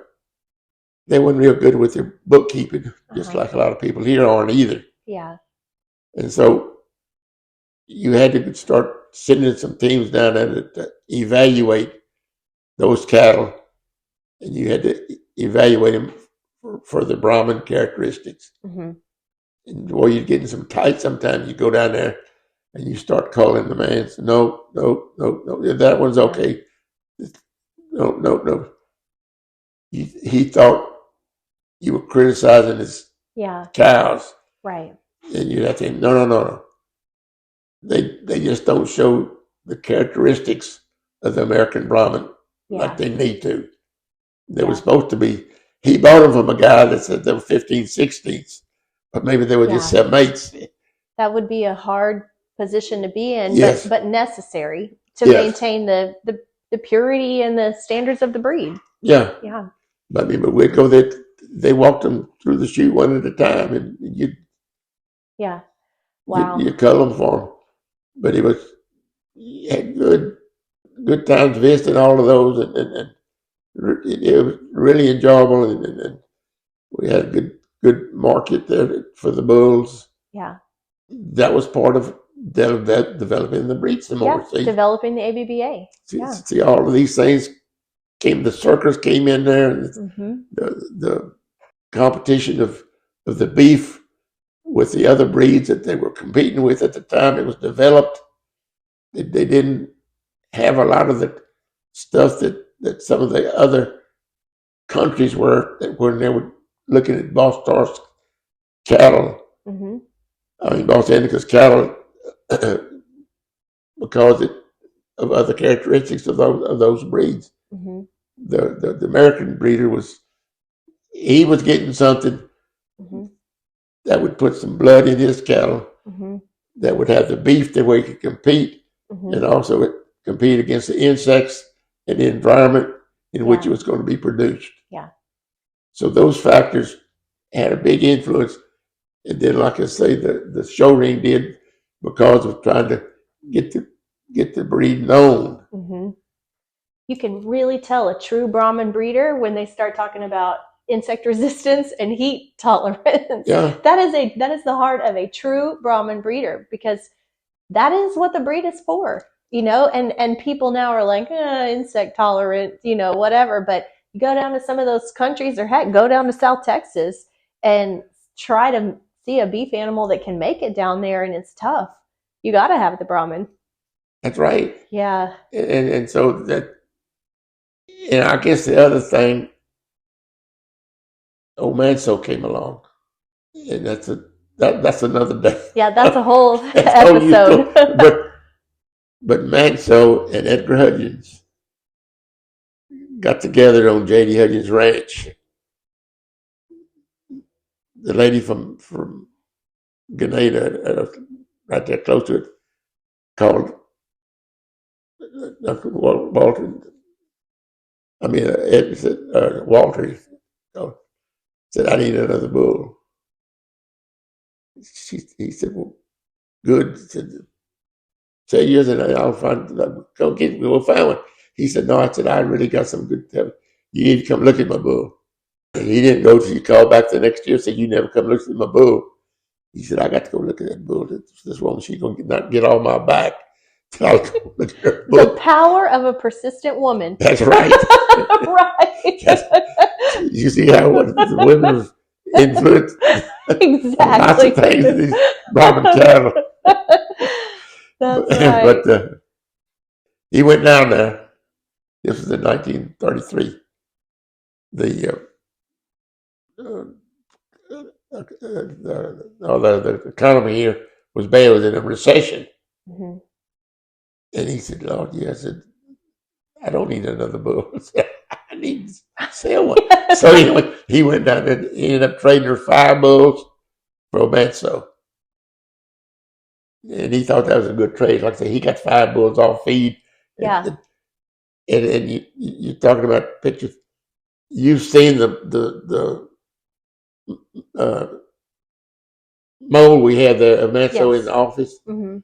they weren't real good with their bookkeeping, just like a lot of people here aren't either. Yeah. And so you had to start sending some teams down there to evaluate those cattle, and you had to evaluate them for the Brahman characteristics. And boy, you're getting some tight sometimes. You go down there and you start calling the man. No, that one's okay. No. He thought you were criticizing his cows. Right. And you have to say, no. They just don't show the characteristics of the American Brahmin like they need to. They were supposed to be. He bought them from a guy that said they were 15/16, but maybe they were just 7/8. That would be a hard position to be in, Yes. but necessary to Yes. maintain the purity and the standards of the breed. Yeah. Yeah. But we'd go there. They walked them through the chute one at a time, and you Wow. you cull them for them. But you had good times visiting all of those, and it was really enjoyable, and we had a good market there for the bulls. Yeah. That was part of developing the breed some more. Yeah. Developing the ABBA. See, all of these things the circus came in there, and Mm-hmm. the competition of the beef with the other breeds that they were competing with at the time it was developed. They didn't have a lot of the stuff that some of the other countries were, that when they were looking at Boss Tar's cattle. Mm-hmm. I mean, Boss Indica's cattle, because of other characteristics of those breeds. Mm-hmm. The American breeder was getting something Mm-hmm. that would put some blood in his cattle, Mm-hmm. that would have the beef that way he could compete, Mm-hmm. and also compete against the insects and the environment in which it was going to be produced. Yeah. So those factors had a big influence. And then, like I say, the show ring did, because of trying to get the breed known. Mm-hmm. You can really tell a true Brahman breeder when they start talking about insect resistance and heat tolerance. Yeah. That is the heart of a true Brahman breeder, because that is what the breed is for, and people now are like, insect tolerant, whatever. But you go down to some of those countries, or heck, go down to South Texas and try to see a beef animal that can make it down there, and it's tough. You got to have the Brahman. That's right. Yeah. And so that, and I guess the other thing, old Manso came along, and that's another day. Yeah, that's a whole episode. But Manso and Edgar Hudgins got together on J.D. Hudgins' ranch. The lady from Grenada, right there close to it, called Dr. Walter. I mean, Ed said, Walter said, I need another bull. He said, well, good. He said, say yours and I'll go get me. We'll find one. He said, no. I said, I really got some good stuff. You need to come look at my bull. And he didn't go till he called back the next year and said, you never come look at my bull. He said, I got to go look at that bull. This woman, she's going to not get on my back. I'll go look at her bull. The power of a persistent woman. That's right. Right. You see how the women's influence Exactly. lots of things in these Brahman cattle. That's right. But he went down there. This was in 1933. The economy here was bad. It was in a recession. Mm-hmm. And he said, Lord, yeah. I said, I don't need another bull. I need to sell one. So he went down and ended up trading her 5 bulls for a Manso. And he thought that was a good trade. Like I said, he got 5 bulls all feed. Yeah. And you're talking about pictures. You've seen the mold we had there of Manso in the office. Mm-hmm.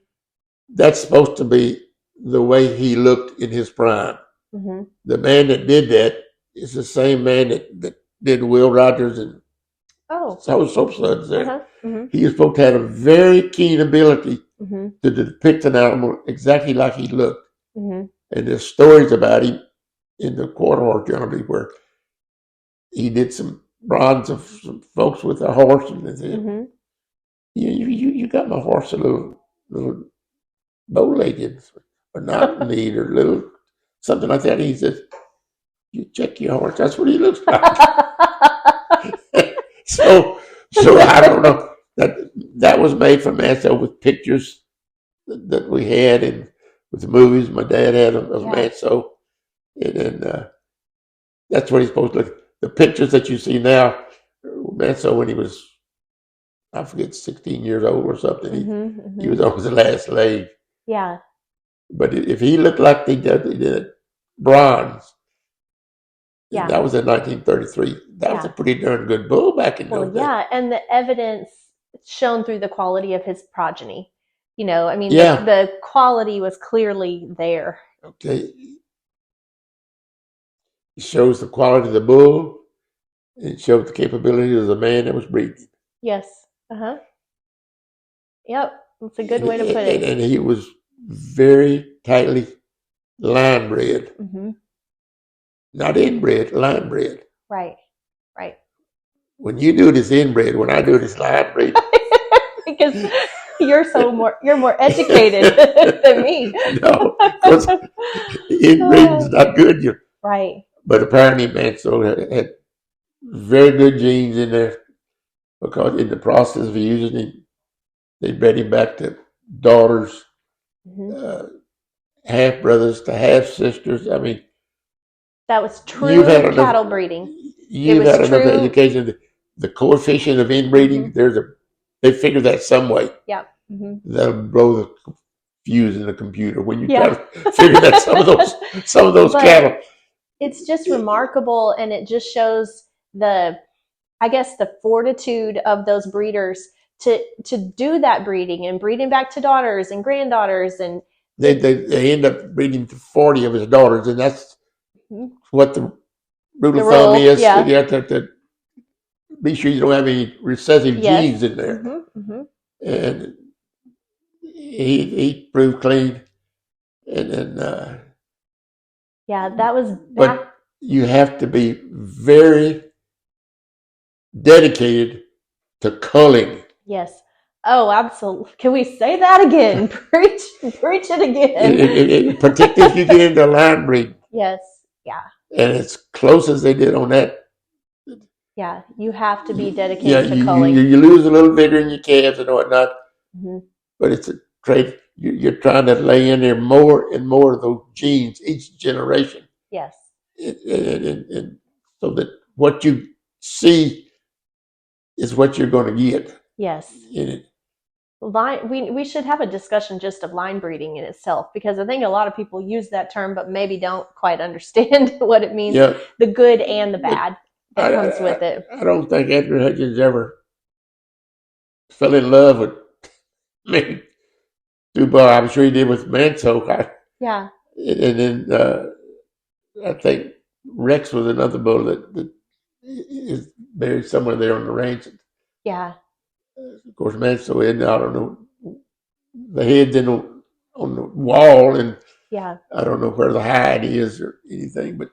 That's supposed to be the way he looked in his prime. Mm-hmm. The man that did that is the same man that did Will Rogers and Soap Suds there. Uh-huh. Mm-hmm. He was supposed to have a very keen ability Mm-hmm. to depict an animal exactly like he looked. Mm-hmm. And there's stories about him in the Quarter Horse Journal where he did some bronze of some folks with a horse, and they said, Mm-hmm. you got my horse a little bow-legged, or not need, or little something like that. And he says, you check your horse. That's what he looks like. So I don't know. That was made from Manso with pictures that we had, and with the movies my dad had of Manso. And then that's what he's supposed to look. The pictures that you see now, Manso when he was I forget, 16 years old or something. Mm-hmm, He was on his last leg. Yeah. But if he looked like they did bronze, Yeah. that was in 1933. That was a pretty darn good bull back in those days. Yeah, and the evidence shown through the quality of his progeny. I mean, the quality was clearly there. Okay. It shows the quality of the bull. It shows the capability of the man that was breeding. Yes. Uh-huh. Yep. That's a good way to put it. And he was very tightly line bred. Mm-hmm. Not inbred, line bred. Right. When you do this inbred, when I do this line bred. Because you're more educated than me. No, because inbreeding's not good. Right. But apparently Manso had very good genes in there, because in the process of using it, they bred him back to daughters, half brothers to half sisters. I mean, that was true cattle breeding. You've had enough education. The coefficient of inbreeding, they figure that some way. Yeah. That'll blow the fuse in the computer when you try to figure that some of those cattle. It's just remarkable, and it just shows the fortitude of those breeders to do that breeding and breeding back to daughters and granddaughters, and they end up breeding to 40 of his daughters, and that's what the rule of thumb is. Yeah. You have to be sure you don't have any recessive genes in there. And he proved clean, and then that was. But you have to be very dedicated to culling. Yes. Oh, absolutely. Can we say that again? Preach it again. Particularly if you get into line breed. Yes. Yeah. And as close as they did on that. Yeah, you have to be dedicated to culling. You lose a little vigor in your calves and whatnot, but it's a trait. You're trying to lay in there more and more of those genes each generation. Yes. And so that what you see is what you're going to get. Yes. We should have a discussion just of line breeding in itself, because I think a lot of people use that term but maybe don't quite understand what it means. Yeah. The good and the bad that comes with it. I don't think Edgar Hudgins ever fell in love with me. I'm sure he did with Manso. Yeah. And then I think Rex was another bull that is buried somewhere there on the ranch. Yeah. Of course, Manso, I don't know. The head's on the wall, and I don't know where the hide is or anything. But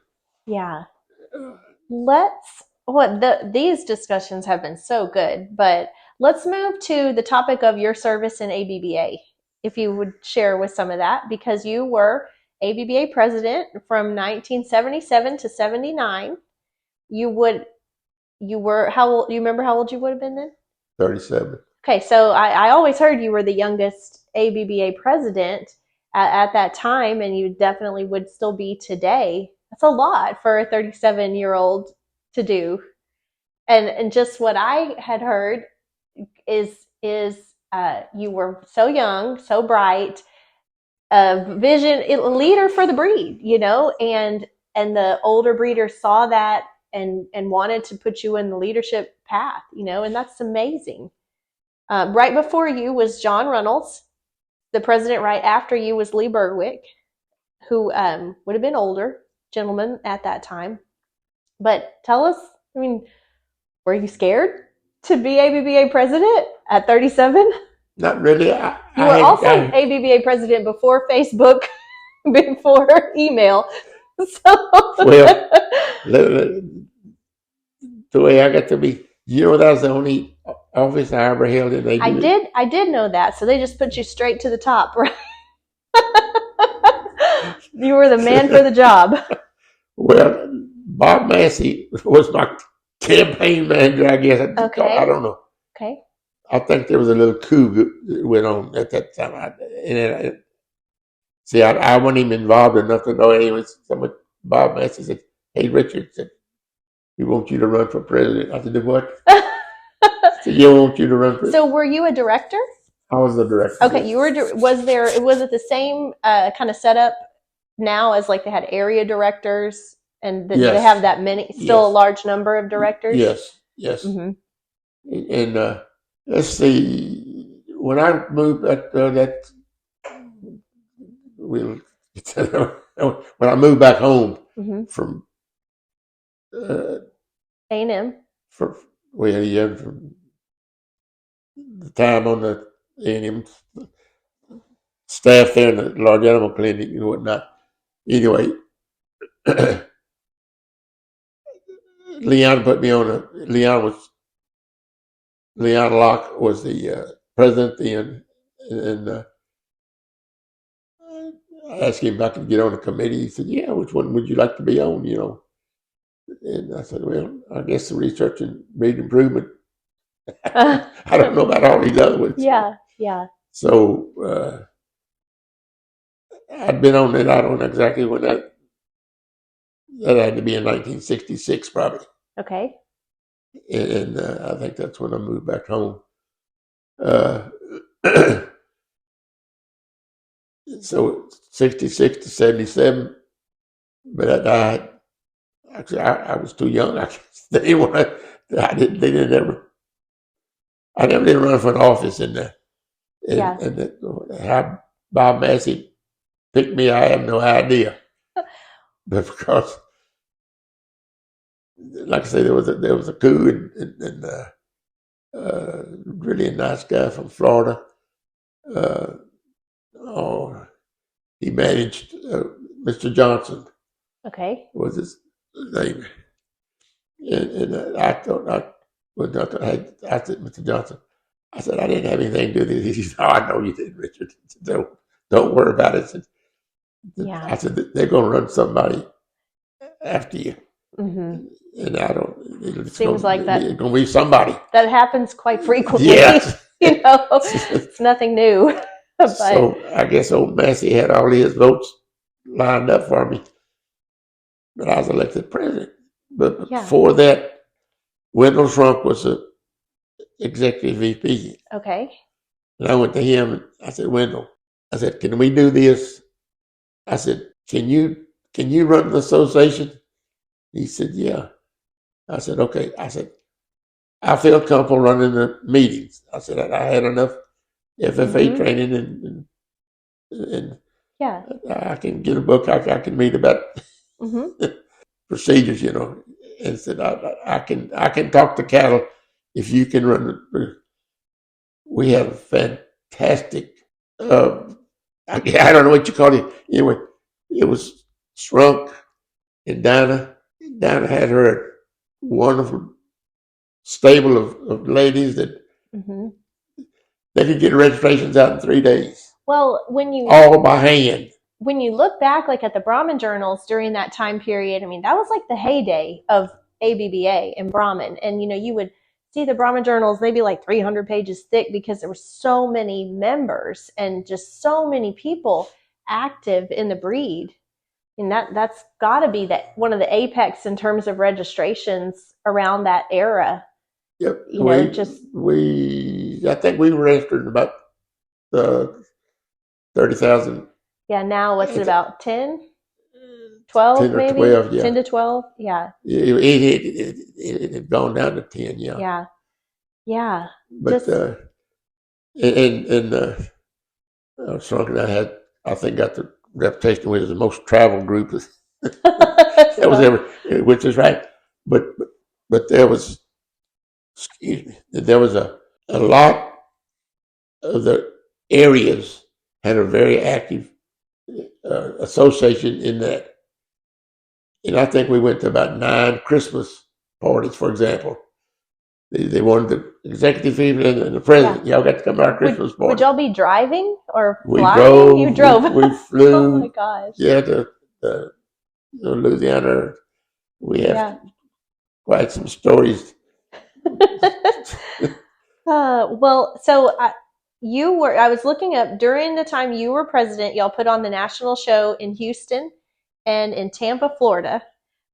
these discussions have been so good, but let's move to the topic of your service in ABBA. If you would share with some of that, because you were ABBA president from 1977 to 79. You were how old? You remember how old you would have been then? 37. Okay, so I always heard you were the youngest ABBA president at that time, and you definitely would still be today. That's a lot for a 37-year-old to do. And just what I had heard is you were so young, so bright, a leader for the breed, and the older breeders saw that and wanted to put you in the leadership path, and that's amazing. Right before you was John Reynolds. The president right after you was Lee Berwick, who would have been older gentleman at that time. But tell us, were you scared to be ABBA president at 37? Not really. You were also ABBA president before Facebook, before email. So. Well, the way I got to be, that was the only office I ever held in ABBA. I did know that. So they just put you straight to the top, right? You were the man for the job. Well, Bob Massey was my campaign manager, I guess. Okay. I don't know. Okay. I think there was a little coup that went on at that time. I wasn't even involved enough to know. Anyway, Bob Massey said, "Hey, Richard, we want you to run for president." I said, "What?" So you want you to run for it? So were you a director? I was the director. Okay, you were. Was it the same kind of setup now as like they had area directors, and do they have that many? Still a large number of directors. Yes. Mm-hmm. And let's see. When I moved when I moved back home from A&M. From the time on the A&M staff there in the large animal clinic and whatnot. Anyway, Leon put me on Leon Locke was the president then, and I asked him if I could get on the committee. He said, "Yeah, which one would you like to be on?" And I said, "Well, I guess the research and breed improvement." I don't know about all these other ones. Yeah. So I'd been on it. I don't know exactly when that had to be in 1966, probably. Okay. And I think that's when I moved back home. So 66 to 77, but I was too young. I never did run for an office and how Bob Massey picked me, I have no idea. But because, like I say, there was a coup and really a nice guy from Florida. He managed Mr. Johnson. Okay. Was his name. And I thought, I said, Mr. Johnson, I said, I didn't have anything to do with this. He said, "Oh, I know you did, Richard. Don't worry about it." I said, "They're going to run somebody after you." Mm-hmm. And I don't. Seems like that. It's going to be somebody. That happens quite frequently. Yes. It's nothing new. But. So I guess old Massey had all his votes lined up for me. But I was elected president. But before that, Wendell Shrunk was the executive VP. Okay. And I went to him and I said, "Wendell," I said, "can we do this?" I said, can you run the association?" He said, "Yeah." I said, "Okay." I said, "I feel comfortable running the meetings." I said, "I had enough FFA training and I can get a book. I can read about procedures, and said, I can talk to cattle if you can run it." We had a fantastic, I don't know what you call it. Anyway, it was Shrunk and Dinah. Dinah had her wonderful stable of ladies that they could get registrations out in 3 days. Well, all by hand. When you look back, like at the Brahman journals during that time period, I mean, that was like the heyday of ABBA and Brahman. And, you would see the Brahman journals, maybe like 300 pages thick because there were so many members and just so many people active in the breed. And that's got to be one of the apex in terms of registrations around that era. Yep. I think we registered about 30,000. Yeah, now what's it about? 10? 12 10 or maybe? 12, yeah. 10 to 12? Yeah. It had gone down to 10, yeah. Yeah. But, Shrunk and I think, got the reputation we was the most traveled group that was ever, which is right. But there was, a lot of the areas had a very active association in that. And I think we went to about 9 Christmas parties, for example. They wanted the executive people and the president. Y'all got to come to our Christmas party. Would y'all be driving or flying? Drove. You drove. We flew. Oh my gosh. Yeah, to Louisiana. We have quite some stories. Well, so I was looking up during the time you were president, y'all put on the national show in Houston and in Tampa, Florida.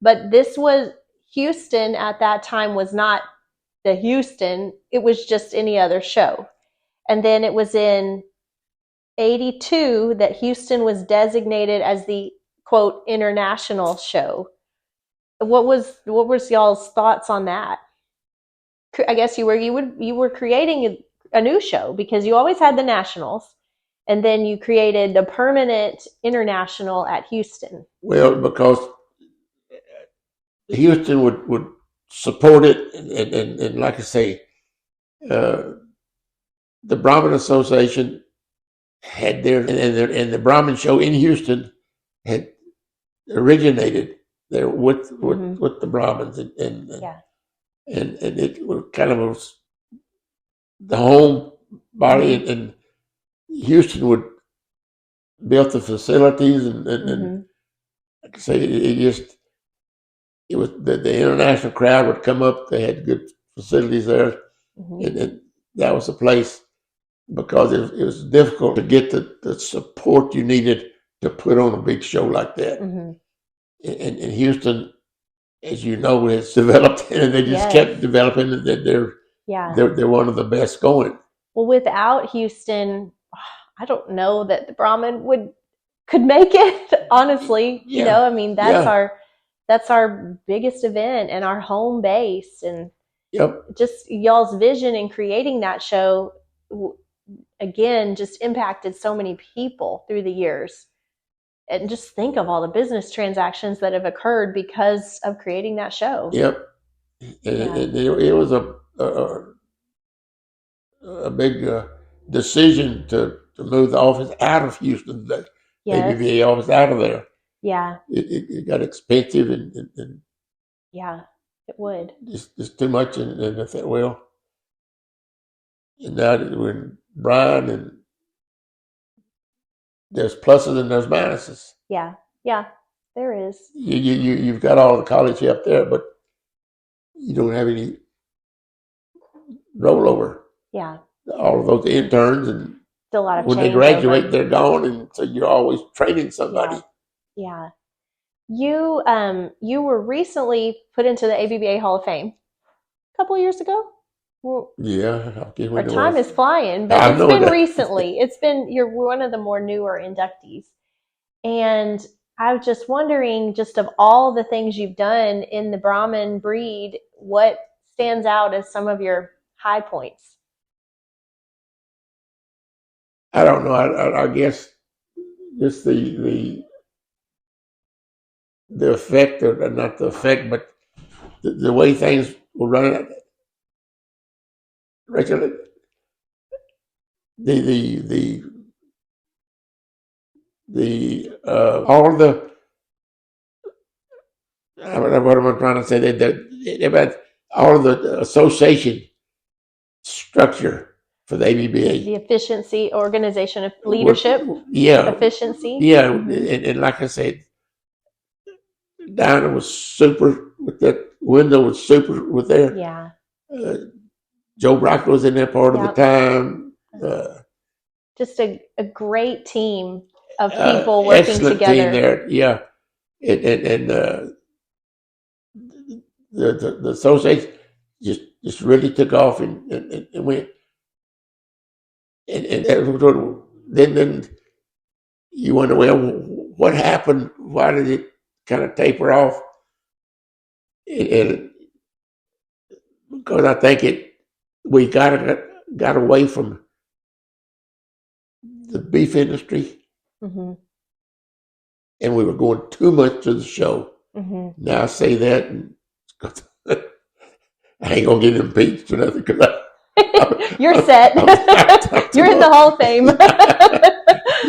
But this was Houston at that time was not the Houston, it was just any other show. And then it was in 82 that Houston was designated as the quote international show. What was y'all's thoughts on that? I guess you were creating a new show because you always had the nationals, and then you created the permanent international at Houston. Well, because Houston would support it, and like I say, the Brahmin Association had and the Brahmin show in Houston had originated there with the Brahmins, and it was kind of the home body, and Houston would build the facilities, and like I say, it was the international crowd would come up. They had good facilities there, and that was the place, because it was difficult to get the support you needed to put on a big show like that. And Houston, as you know, has developed, and they just kept developing. That they're one of the best going. Well, without Houston, I don't know that the Brahmin could make it. Honestly, you know, I mean, that's our biggest event and our home base, and just y'all's vision in creating that show, again, just impacted so many people through the years. And just think of all the business transactions that have occurred because of creating that show. Yep. It was a big decision to move the office out of Houston, the ABBA office out of there. Yeah. It got expensive, and yeah, it would. Just too much, and I thought, well, and now that we're in Bryan, and there's pluses and there's minuses. Yeah, there is. You've got all the college up there, but you don't have any rollover. Yeah. All of those interns, and still a lot of when they graduate, they're gone, and so you're always training somebody. Yeah. You were recently put into the ABBA Hall of Fame a couple of years ago. Well, our time is flying, but it's been recently. You're one of the more newer inductees. And I was just wondering, just of all the things you've done in the Brahmin breed, what stands out as some of your high points? I don't know. I guess just the effect, or not the effect, but the way things were running. Rachel, all the, what am I trying to say? About all of the association structure for the ABBA. The efficiency, organization of leadership. Efficiency. Yeah, and like I said, Dinah was super with that. Window was super with there. Yeah. Joe Brock was in there part of the time. Just a great team of people working excellent together. Team there, yeah. And the association just really took off and went. And then you wonder, well, what happened? Why did it kind of taper off? And because I think we got away from the beef industry, and we were going too much to the show. Now I say that, and I ain't gonna get impeached or nothing, because you're set. You're in the Hall of Fame.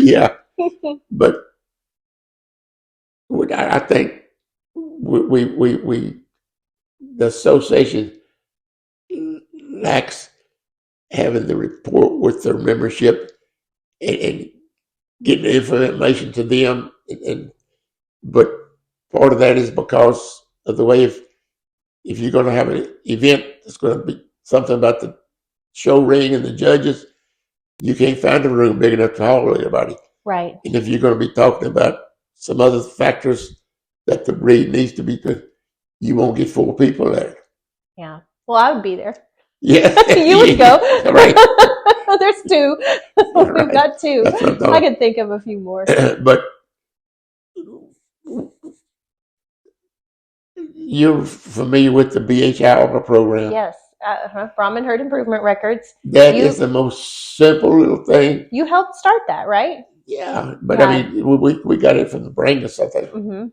Yeah, but I think we the association lacks having the report with their membership and getting the information to them. But part of that is because of the way, if you're going to have an event that's going to be something about the show ring and the judges, you can't find a room big enough to hold everybody. Right. And if you're going to be talking about some other factors that the breed needs to be good, you won't get 4 people there. Yeah. Well, I would be there. Yeah. You would go. Right. There's two. Right. We've got two. That's what I'm talking I can think of a few more. But you're familiar with the BHI program. Yes. Brahmin Herd Improvement Records. That is the most simple little thing. You helped start that, right? Yeah, but I mean, we got it from the brain or something. Mm-hmm.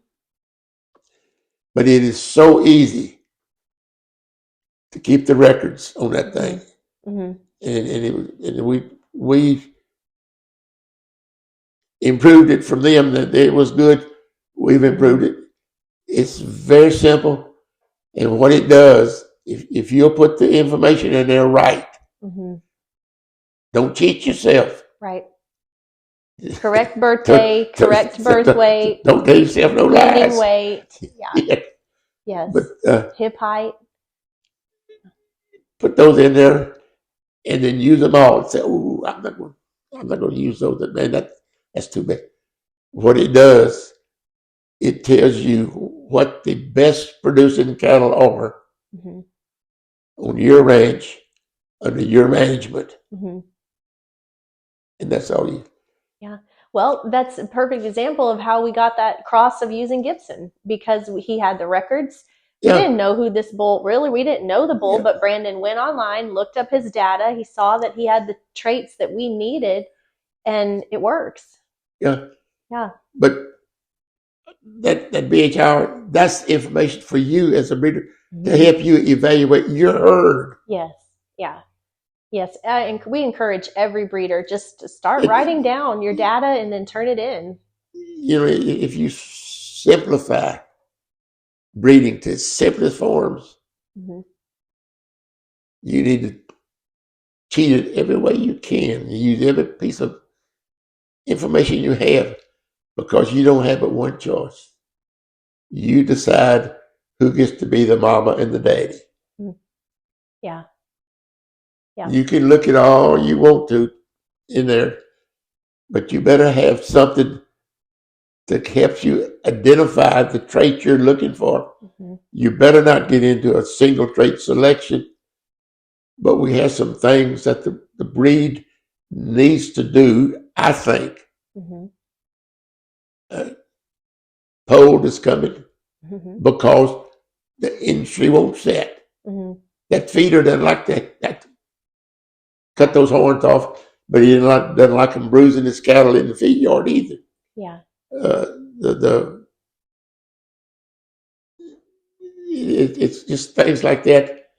But it is so easy to keep the records on that thing, and we improved it from them. That it was good. We've improved it. It's very simple, and what it does, if you'll put the information in there right, don't cheat yourself. Right. Correct birthday, correct birth weight. Don't tell yourself no lies. Weight. Yeah. Yes. But hip height. Put those in there, and then use them all. And say, "Oh, I'm not going to use those. Man, that's too bad." What it does, it tells you what the best producing cattle are on your ranch under your management, and that's all you. Yeah. Well, that's a perfect example of how we got that cross of using Gibson, because he had the records. We didn't know who this bull, really, we didn't know the bull, but Brandon went online, looked up his data. He saw that he had the traits that we needed, and it works. Yeah. Yeah. But that BHR, that's information for you as a breeder to help you evaluate your herd. Yes. Yeah. Yes, and we encourage every breeder just to start writing down your data and then turn it in. You know, if you simplify breeding to its simplest forms, you need to cheat it every way you can. You use every piece of information you have, because you don't have but one choice. You decide who gets to be the mama and the daddy. Yeah. Yeah. You can look at all you want to in there, but you better have something that helps you identify the trait you're looking for. You better not get into a single trait selection, but we have some things that the breed needs to do, I think. Poll is coming because the industry won't set. That feeder doesn't like that. Cut those horns off, but he doesn't like them bruising his cattle in the feed yard either. Yeah. It's just things like that.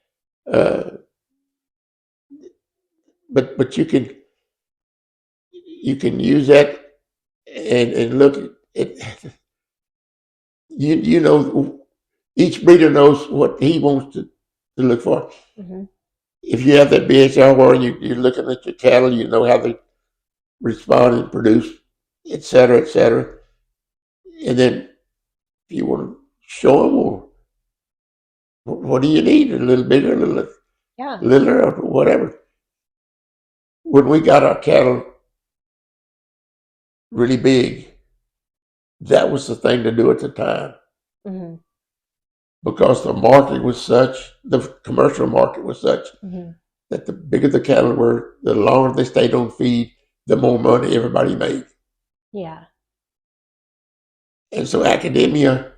But you can use that and look at you know, each breeder knows what he wants to look for. If you have that BHR and you're looking at your cattle, you know how they respond and produce, et cetera, et cetera. And then if you want to show them, well, what do you need? A little bigger, a little littler, or whatever. When we got our cattle really big, that was the thing to do at the time. Because the market was such, the commercial market was such, that the bigger the cattle were, the longer they stayed on feed, the more money everybody made. Yeah. And so academia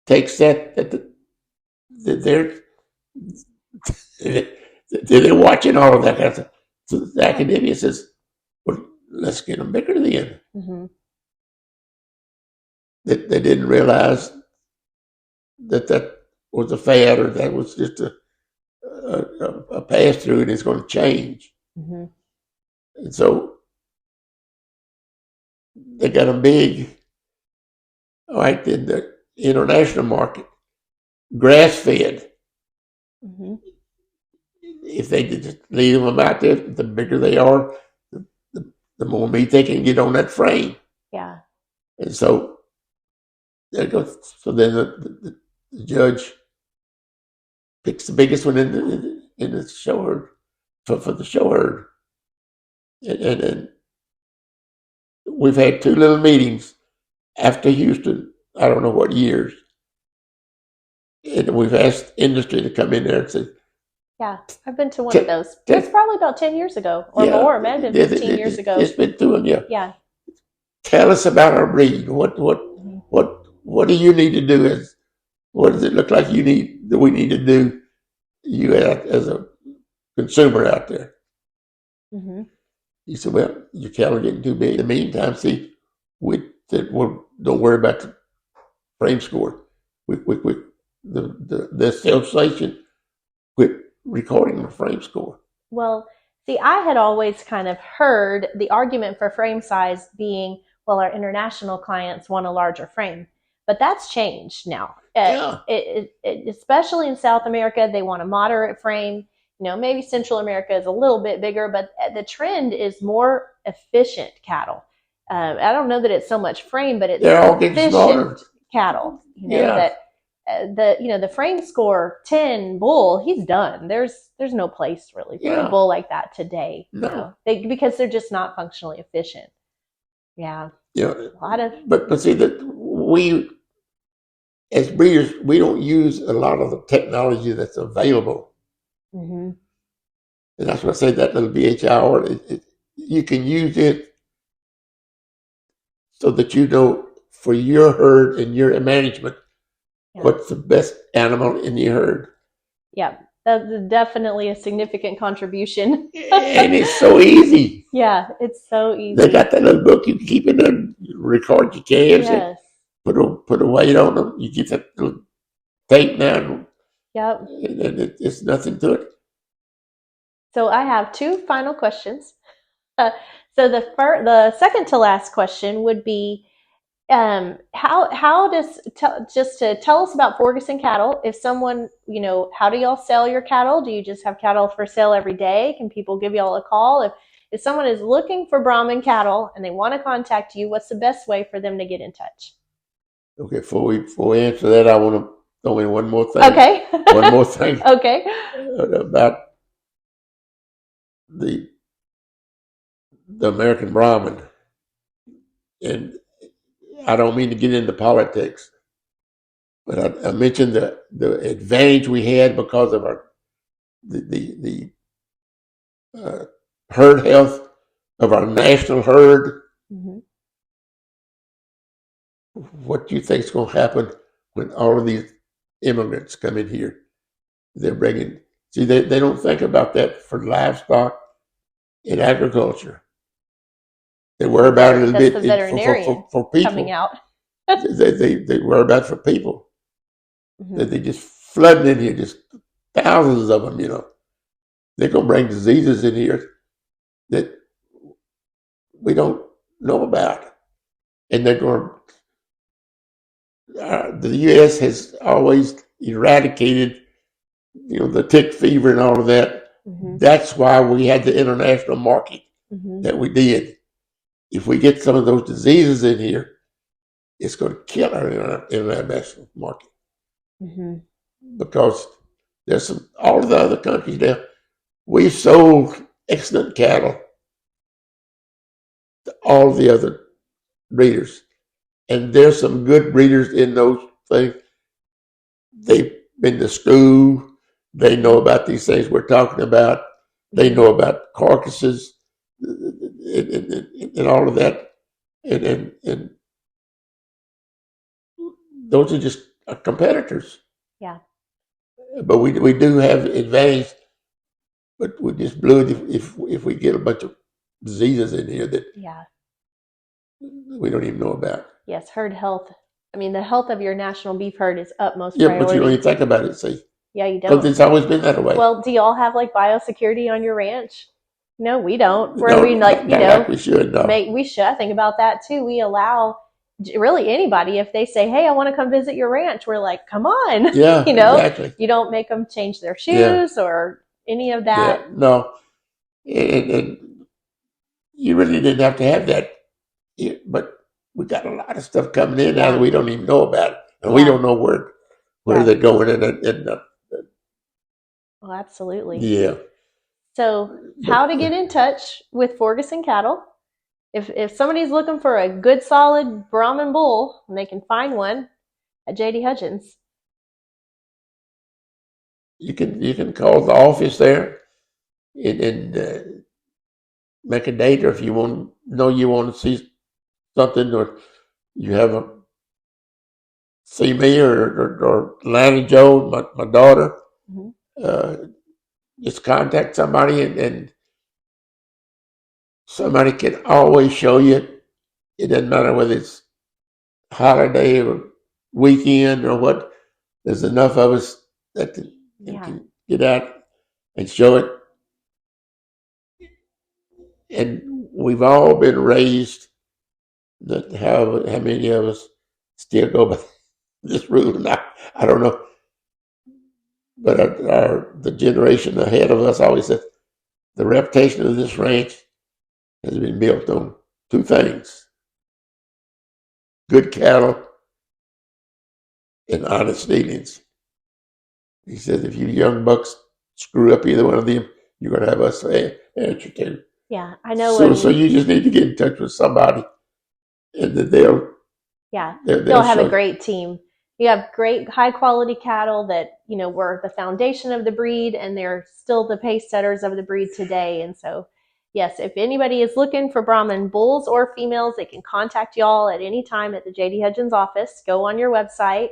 takes that they're watching all of that kind of stuff. So the academia says, well, let's get them bigger then. That they didn't realize that was a fad, or that was just a pass through, and it's going to change. And so they got them big. All right, then the international market, grass fed. If they just leave them out there, the bigger they are, the more meat they can get on that frame. Yeah. And so there goes. So then the judge picks the biggest one in the show herd for the show herd, and we've had two little meetings after Houston. I don't know what years, And we've asked industry to come in there and say, Yeah, I've been to one of those. It's probably about 10 years ago or more. It might have been 15 years ago. It's been through them, yeah. Yeah. Tell us about our breed. What do you need to do? What does it look like we need to do, you as a consumer out there? Mm-hmm. He said, well, your cattle are getting too big. In the meantime, see, we said, well, don't worry about the frame score. The association quit recording the frame score. Well, see, I had always kind of heard the argument for frame size being, well, our international clients want a larger frame. But that's changed now. Yeah. Especially in South America, they want a moderate frame. Maybe Central America is a little bit bigger, but the trend is more efficient cattle. I don't know that it's so much frame, but it's efficient cattle. That the frame score 10 bull, he's done. There's no place really for a bull like that today. No. Because they're just not functionally efficient. Yeah. Yeah. A lot of. But see that we as breeders, we don't use a lot of the technology that's available. Mm-hmm. And that's why I say that little BHI, you can use it so that you know for your herd and your management what's the best animal in your herd. Yeah, that's definitely a significant contribution. And it's so easy. Yeah, it's so easy. They got that little book you can keep in there, record your calves. Yes. Put a weight on them. You get that little tape now. Yep. And it's nothing to it. So I have two final questions. So the second to last question would be, how does just to tell us about Forgason cattle? If someone, how do y'all sell your cattle? Do you just have cattle for sale every day? Can people give y'all a call? If someone is looking for Brahman cattle and they want to contact you, what's the best way for them to get in touch? Okay, before we answer that, I want to throw in one more thing. Okay. One more thing. Okay. About the American Brahmin. And I don't mean to get into politics, but I mentioned the advantage we had because of the herd health of our national herd. Mm-hmm. What do you think is going to happen when all of these immigrants come in here? They're bringing. See, they don't think about that for livestock and agriculture. They worry about it a little bit the veterinarian for people coming out. they worry about it for people. Mm-hmm. They just flooding in here, just thousands of them. They're gonna bring diseases in here that we don't know about, and they're going. The U.S. has always eradicated, the tick fever and all of that. Mm-hmm. That's why we had the international market that we did. If we get some of those diseases in here, it's going to kill our international market. Mm-hmm. Because there's all of the other countries now, we've sold excellent cattle to all the other breeders. And there's some good breeders in those things. They've been to school. They know about these things we're talking about. They know about carcasses and all of that. And those are just our competitors. Yeah. But we do have advantage. But we just blew it if we get a bunch of diseases in here that we don't even know about. Yes, herd health. I mean, the health of your national beef herd is utmost priority. Yeah, but you don't even think about it, see. Yeah, you don't. Because it's always been that way. Well, do y'all have biosecurity on your ranch? No, we don't. Like we should. No. We should. I think about that too. We allow really anybody, if they say, hey, I want to come visit your ranch, we're like, come on. Yeah, exactly. You don't make them change their shoes or any of that. Yeah, no. And you really didn't have to have that. But we got a lot of stuff coming in now that we don't even know about it. And we don't know where they're going. Well, absolutely. Yeah. So how to get in touch with Forgason cattle. If somebody's looking for a good, solid Brahman bull, and they can find one at J.D. Hudgins. you can call the office there and make a date, or if you want to see something, or you have a see me or Lana Joe, my daughter. Just contact somebody, and somebody can always show you. It doesn't matter whether it's holiday or weekend or what. There's enough of us that can get out and show it. And we've all been raised that how many of us still go by this rule. And I don't know. But the generation ahead of us always said the reputation of this ranch has been built on two things: good cattle and honest dealings. He says if you young bucks screw up either one of them, you're going to have us answer to. Yeah, I know. So you just need to get in touch with somebody, and that they'll have a great team. You have great high quality cattle that, were the foundation of the breed, and they're still the pace setters of the breed today. And so, yes, if anybody is looking for Brahman bulls or females, they can contact y'all at any time at the J.D. Hudgins office. Go on your website,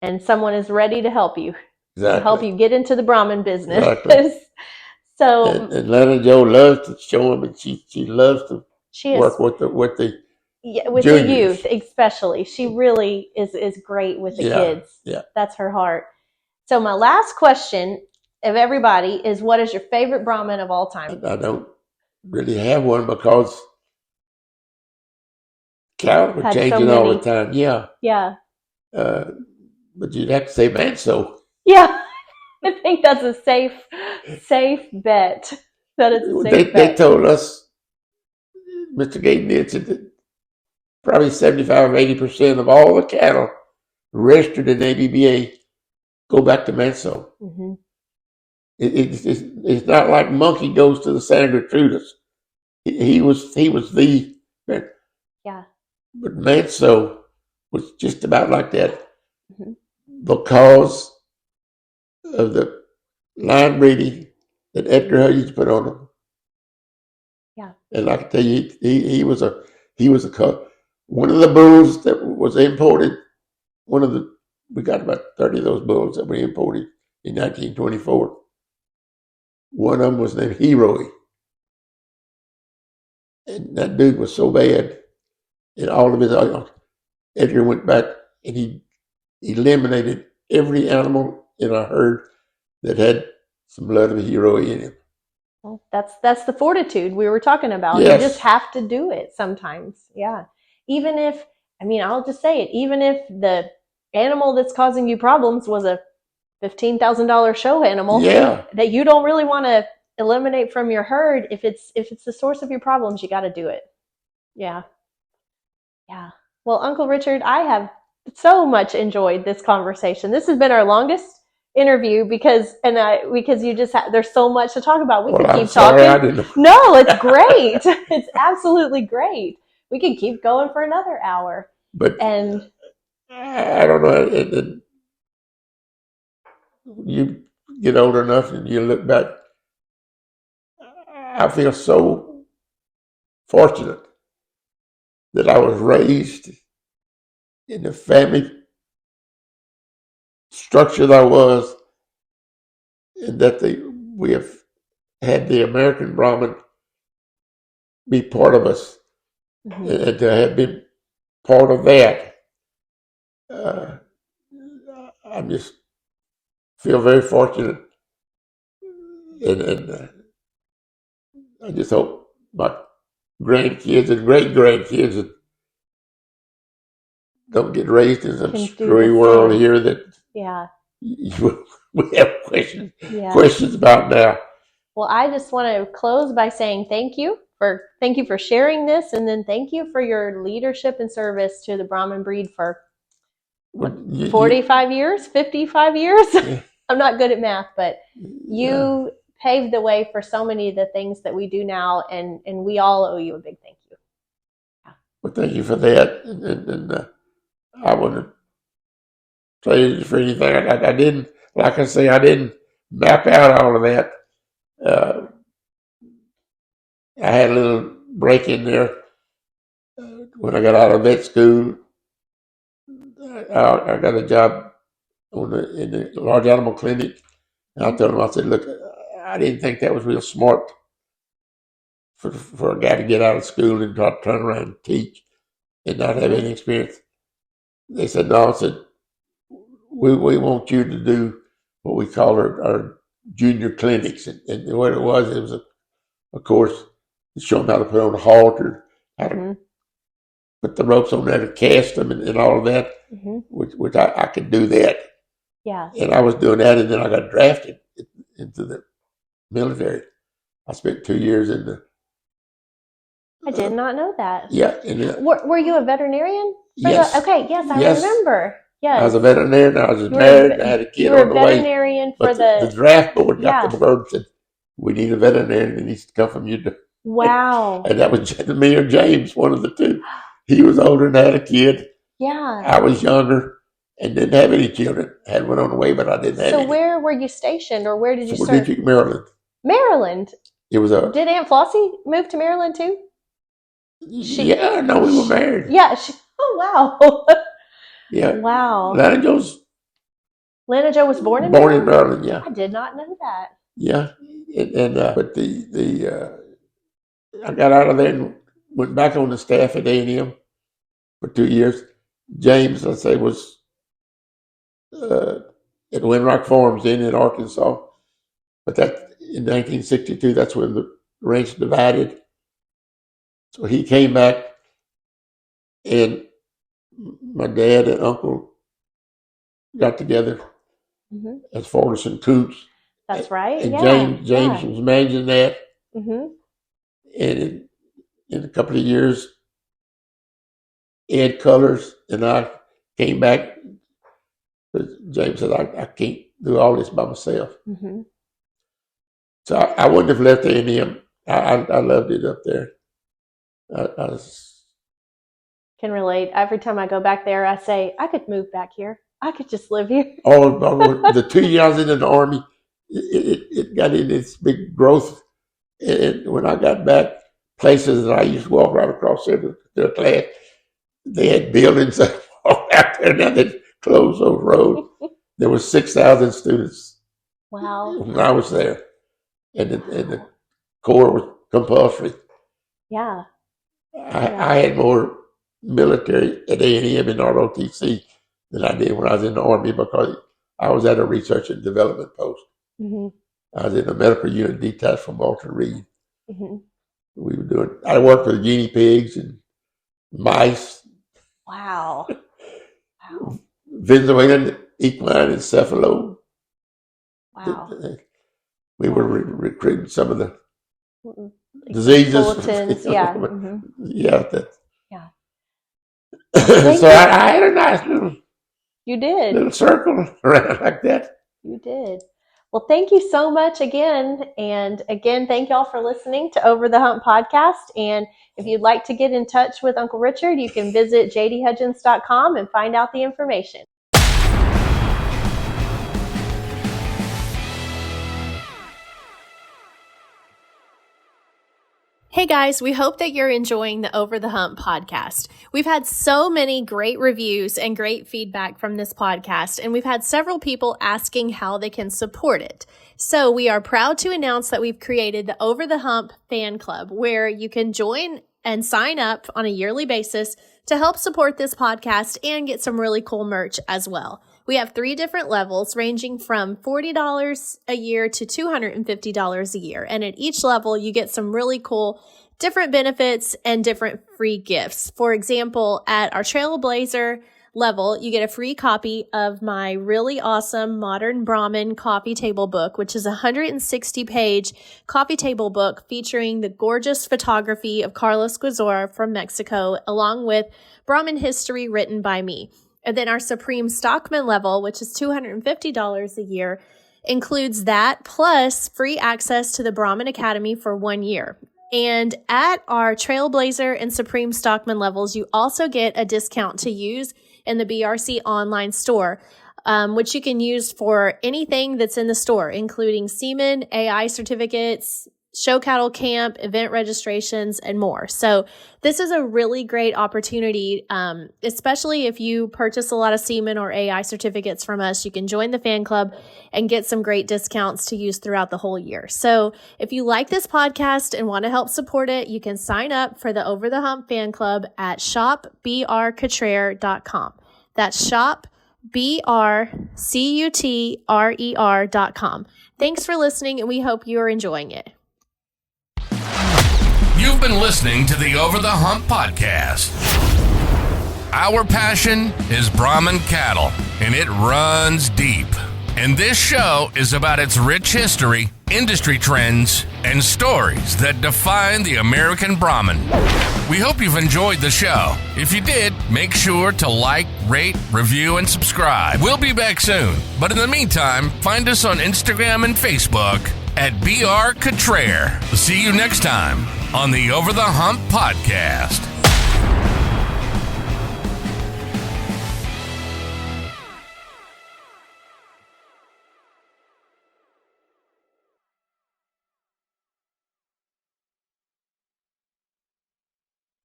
and someone is ready to help you. Exactly. To help you get into the Brahman business. Exactly. So, and Lana Joe loves to show them, and she loves to work with the with juniors. the youth, especially. She really is great with the kids. Yeah. That's her heart. So my last question of everybody is, what is your favorite Brahman of all time? I don't really have one because cattle are changing all the time. Yeah. Yeah. But you'd have to say Manso. Yeah. I think that's a safe bet. That is a safe bet. They told us, Mr. Gaten did, that probably 75 or 80% of all the cattle registered in ABBA go back to Manso. Mm-hmm. It's not like Monkey goes to the Santa Gertrudis. He was the yeah. But Manso was just about like that because of the line breeding that Edgar Hudgins put on him. Yeah. And like I tell you, he was a one of the bulls that was imported. We got about 30 of those bulls that were imported in 1924. One of them was named Heroi. And that dude was so bad, and all of his Edgar went back and he eliminated every animal in our herd that had some blood of Heroi in him. Well, that's the fortitude we were talking about. Yes. You just have to do it sometimes. Yeah. Even if, I'll just say it, even if the animal that's causing you problems was a $15,000 show animal that you don't really want to eliminate from your herd, if it's the source of your problems, you got to do it. Yeah. Yeah. Well, Uncle Richard, I have so much enjoyed this conversation. This has been our longest interview because you just there's so much to talk about. We could keep talking. No, it's great. It's absolutely great. We could keep going for another hour. But I don't know. You get old enough and you look back. I feel so fortunate that I was raised in the family structure that I was, and that we have had the American Brahmin be part of us, and to have been part of that. I just feel very fortunate, and I just hope my grandkids and great-grandkids don't get raised in some screwy world here that we have questions about now. Well, I just want to close by saying thank you for sharing this, and then thank you for your leadership and service to the Brahman breed for 45 years, 55 years. Yeah. I'm not good at math, but you paved the way for so many of the things that we do now, and we all owe you a big thank you. Yeah. Well, thank you for that, and I wouldn't trade you for anything. I like I say, I didn't map out all of that. I had a little break in there when I got out of vet school. I got a job in the large animal clinic. And I told him, I said, look, I didn't think that was real smart for a guy to get out of school and try to turn around and teach and not have any experience. They said, no, I said, we want you to do what we call our junior clinics. And what it was a course to show them how to put on a halter, how to put the ropes on there to cast them and all of that, which I could do that. Yeah. And I was doing that, and then I got drafted into the military. I spent 2 years in the... I did not know that. Yeah. Were you a veterinarian? Yes. Okay, yes, I remember. Yes. I was a veterinarian. I was married. I had a kid on the way. You were a veterinarian for the draft board got the word and said, we need a veterinarian that needs to come from you. Wow. And that was me or James, one of the two. He was older and had a kid. Yeah. I was younger and didn't have any children. Had one on the way, but I didn't have any. So where were you stationed, or where did you serve? District, Maryland. Maryland. It was Did Aunt Flossie move to Maryland too? Yeah, no, we were married. Yeah. Oh, wow. Yeah. Wow. Lana Jo was born in Maryland, yeah. I did not know that. Yeah. But I got out of there and went back on the staff at A&M for 2 years. James, let's say, was at Windrock Farms in Arkansas. But that in 1962, that's when the ranch divided. So he came back, and my dad and uncle got together as Forgason Coops. That's right. And James was managing that. And in a couple of years, Ed Colors and I came back. James said, I can't do all this by myself. So I wouldn't have left A&M. I loved it up there. I can relate. Every time I go back there, I say, I could move back here. I could just live here. The 2 years I was in the Army, it got in its big growth. And when I got back, places that I used to walk right across there to the class, they had buildings that walked out there. Now they closed those roads. There were 6,000 students. Wow. When I was there. And the Corps was compulsory. Yeah. I had more military at A&M and ROTC than I did when I was in the Army, because I was at a research and development post. I was in a medical unit detached from Walter Reed. We were I worked with guinea pigs and mice. Wow. Venezuelan equine encephalo. Wow. We were recruiting some of the diseases. Bulletins, yeah. Yeah. Yeah. So I had a nice little circle around like that. You did. Well, thank you so much again. And again, thank y'all for listening to Over the Hump podcast. And if you'd like to get in touch with Uncle Richard, you can visit jdhudgins.com and find out the information. Hey guys, we hope that you're enjoying the Over the Hump podcast. We've had so many great reviews and great feedback from this podcast, and we've had several people asking how they can support it. So we are proud to announce that we've created the Over the Hump fan club, where you can join and sign up on a yearly basis to help support this podcast and get some really cool merch as well. We have 3 different levels ranging from $40 a year to $250 a year. And at each level, you get some really cool different benefits and different free gifts. For example, at our Trailblazer level, you get a free copy of my really awesome Modern Brahmin coffee table book, which is a 160-page coffee table book featuring the gorgeous photography of Carlos Guizor from Mexico, along with Brahmin history written by me. And then our Supreme Stockman level, which is $250 a year, includes that plus free access to the Brahmin Academy for 1 year. And at our Trailblazer and Supreme Stockman levels, you also get a discount to use in the BRC online store. which you can use for anything that's in the store, including semen, AI certificates, show cattle camp, event registrations, and more. So this is a really great opportunity, especially if you purchase a lot of semen or AI certificates from us. You can join the fan club and get some great discounts to use throughout the whole year. So if you like this podcast and want to help support it, you can sign up for the Over the Hump fan club at shopbrcutrer.com. That's shopbrcutrer.com. Thanks for listening, and we hope you are enjoying it. You've been listening to the Over the Hump podcast. Our passion is Brahman cattle, and it runs deep. And this show is about its rich history, industry trends, and stories that define the American Brahman. We hope you've enjoyed the show. If you did, make sure to like, rate, review, and subscribe. We'll be back soon. But in the meantime, find us on Instagram and Facebook at BR Cutrer. See you next time on the Over the Hump podcast.